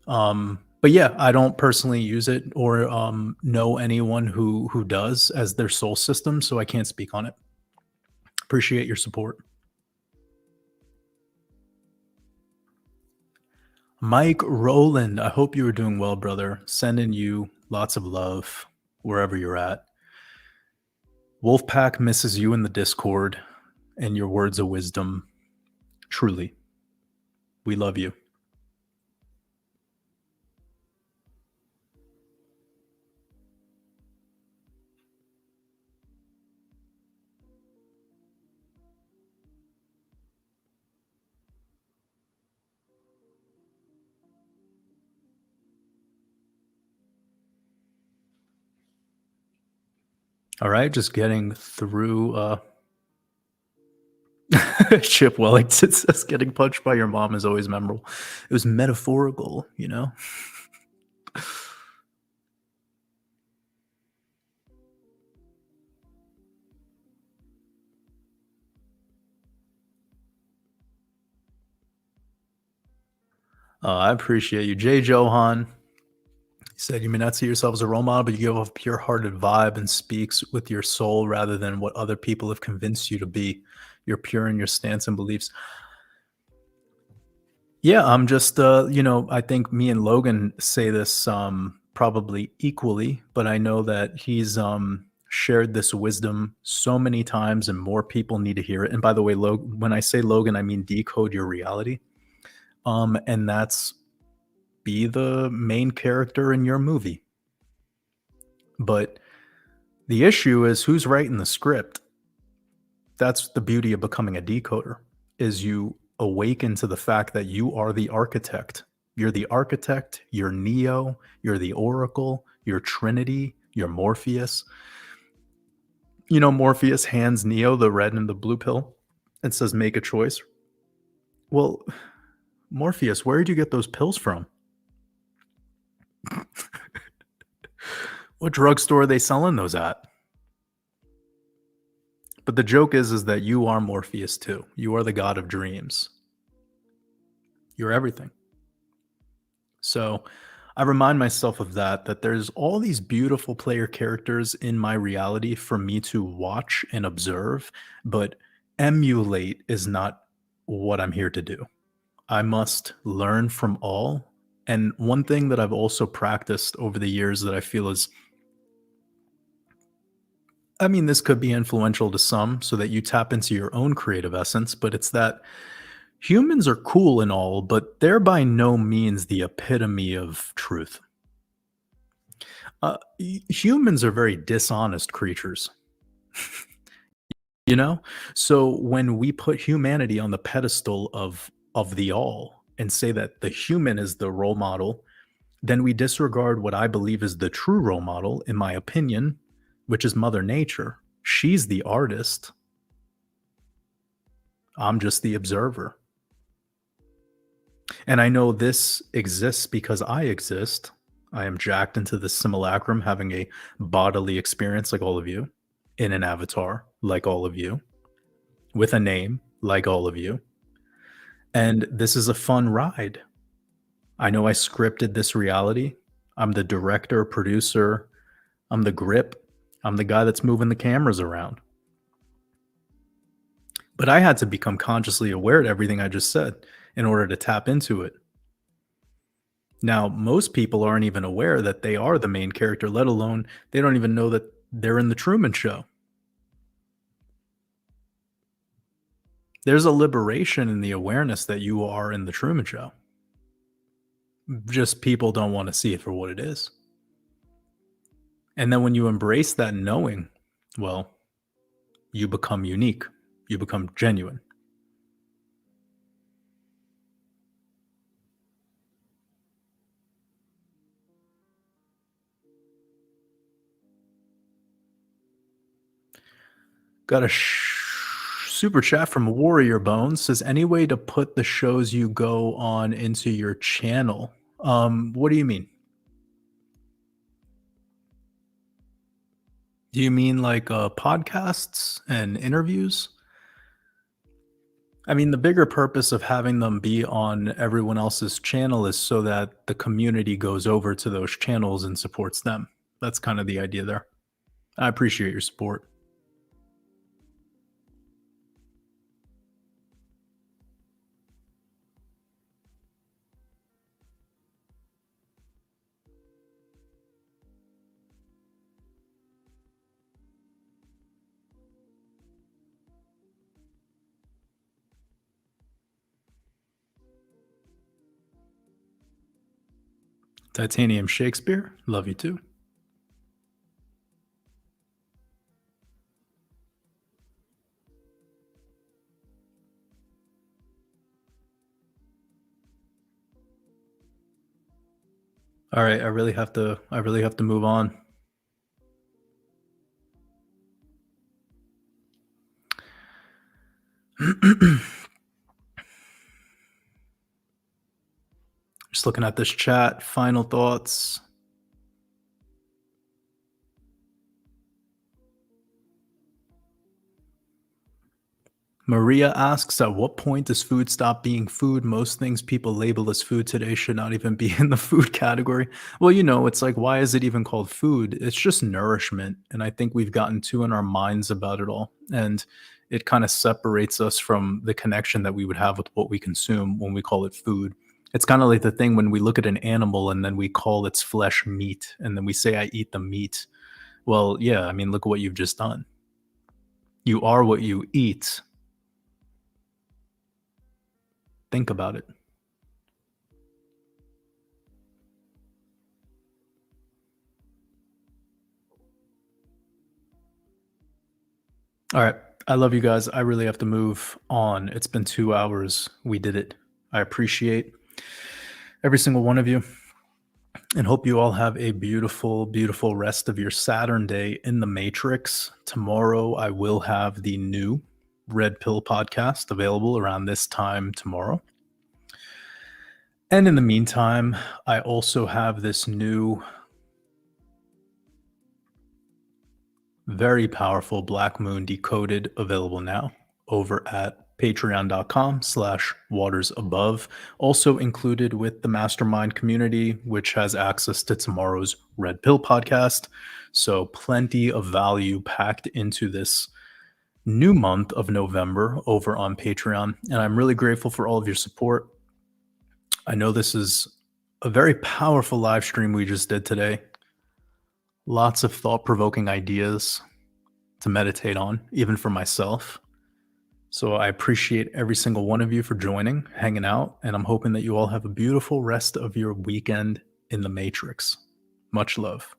But yeah, I don't personally use it or know anyone who does as their soul system, so I can't speak on it. Appreciate your support. Mike Roland, I hope you are doing well, brother. Sending you lots of love wherever you're at. Wolfpack misses you in the Discord and your words of wisdom. Truly, we love you. All right, just getting through Chip Wellington says getting punched by your mom is always memorable. It was metaphorical, you know? I appreciate you. Jay Johan, he said, you may not see yourself as a role model, but you give off a pure hearted vibe and speaks with your soul rather than what other people have convinced you to be. You're pure in your stance and beliefs. Yeah, I'm just, I think me and Logan say this probably equally, but I know that he's shared this wisdom so many times and more people need to hear it. And by the way, when I say Logan, I mean decode your reality. And that's be the main character in your movie. But the issue is who's writing the script. That's the beauty of becoming a decoder is you awaken to the fact that you are the architect You're the architect, you're Neo, you're the Oracle, you're Trinity, you're Morpheus. You know, Morpheus hands Neo the red and the blue pill and says, make a choice. Well, Morpheus, where did you get those pills from? What drugstore are they selling those at? But the joke is that you are Morpheus too. You are the god of dreams. You're everything. So I remind myself of that there's all these beautiful player characters in my reality for me to watch and observe, but emulate is not what I'm here to do. I must learn from all. And one thing that I've also practiced over the years that I feel is, I mean, this could be influential to some so that you tap into your own creative essence, but it's that humans are cool and all, but they're by no means the epitome of truth. Humans are very dishonest creatures, you know? So when we put humanity on the pedestal of the all and say that the human is the role model, then we disregard what I believe is the true role model, in my opinion, which is Mother Nature. She's the artist. I'm just the observer. And I know this exists because I exist. I am jacked into the simulacrum, having a bodily experience like all of you, in an avatar like all of you, with a name like all of you. And this is a fun ride. I know I scripted this reality. I'm the director, producer, I'm the grip, I'm the guy that's moving the cameras around. But I had to become consciously aware of everything I just said in order to tap into it. Now, most people aren't even aware that they are the main character, let alone they don't even know that they're in the Truman Show. There's a liberation in the awareness that you are in the Truman Show. Just people don't want to see it for what it is. And then when you embrace that knowing, well, you become unique, you become genuine. Got a super chat from Warrior Bones. Says, any way to put the shows you go on into your channel? What do you mean? Do you mean like podcasts and interviews? I mean, the bigger purpose of having them be on everyone else's channel is so that the community goes over to those channels and supports them. That's kind of the idea there. I appreciate your support. Titanium Shakespeare, love you too. All right, I really have to move on. Just looking at this chat, final thoughts. Maria asks, at what point does food stop being food? Most things people label as food today should not even be in the food category. Well, you know, it's like, why is it even called food? It's just nourishment. And I think we've gotten too in our minds about it all. And it kind of separates us from the connection that we would have with what we consume when we call it food. It's kind of like the thing when we look at an animal and then we call its flesh meat. And then we say, I eat the meat. Well, yeah, I mean, look at what you've just done. You are what you eat. Think about it. All right. I love you guys. I really have to move on. It's been 2 hours. We did it. I appreciate every single one of you, and hope you all have a beautiful, beautiful rest of your Saturn day in the Matrix. Tomorrow, I will have the new Red Pill podcast available around this time tomorrow. And in the meantime, I also have this new, very powerful Black Moon Decoded available now over at patreon.com/watersabove, also included with the Mastermind community, which has access to tomorrow's Red Pill podcast. So plenty of value packed into this new month of November over on Patreon. And I'm really grateful for all of your support. I know this is a very powerful live stream we just did today. Lots of thought-provoking ideas to meditate on, even for myself. So I appreciate every single one of you for joining, hanging out, and I'm hoping that you all have a beautiful rest of your weekend in the Matrix. Much love.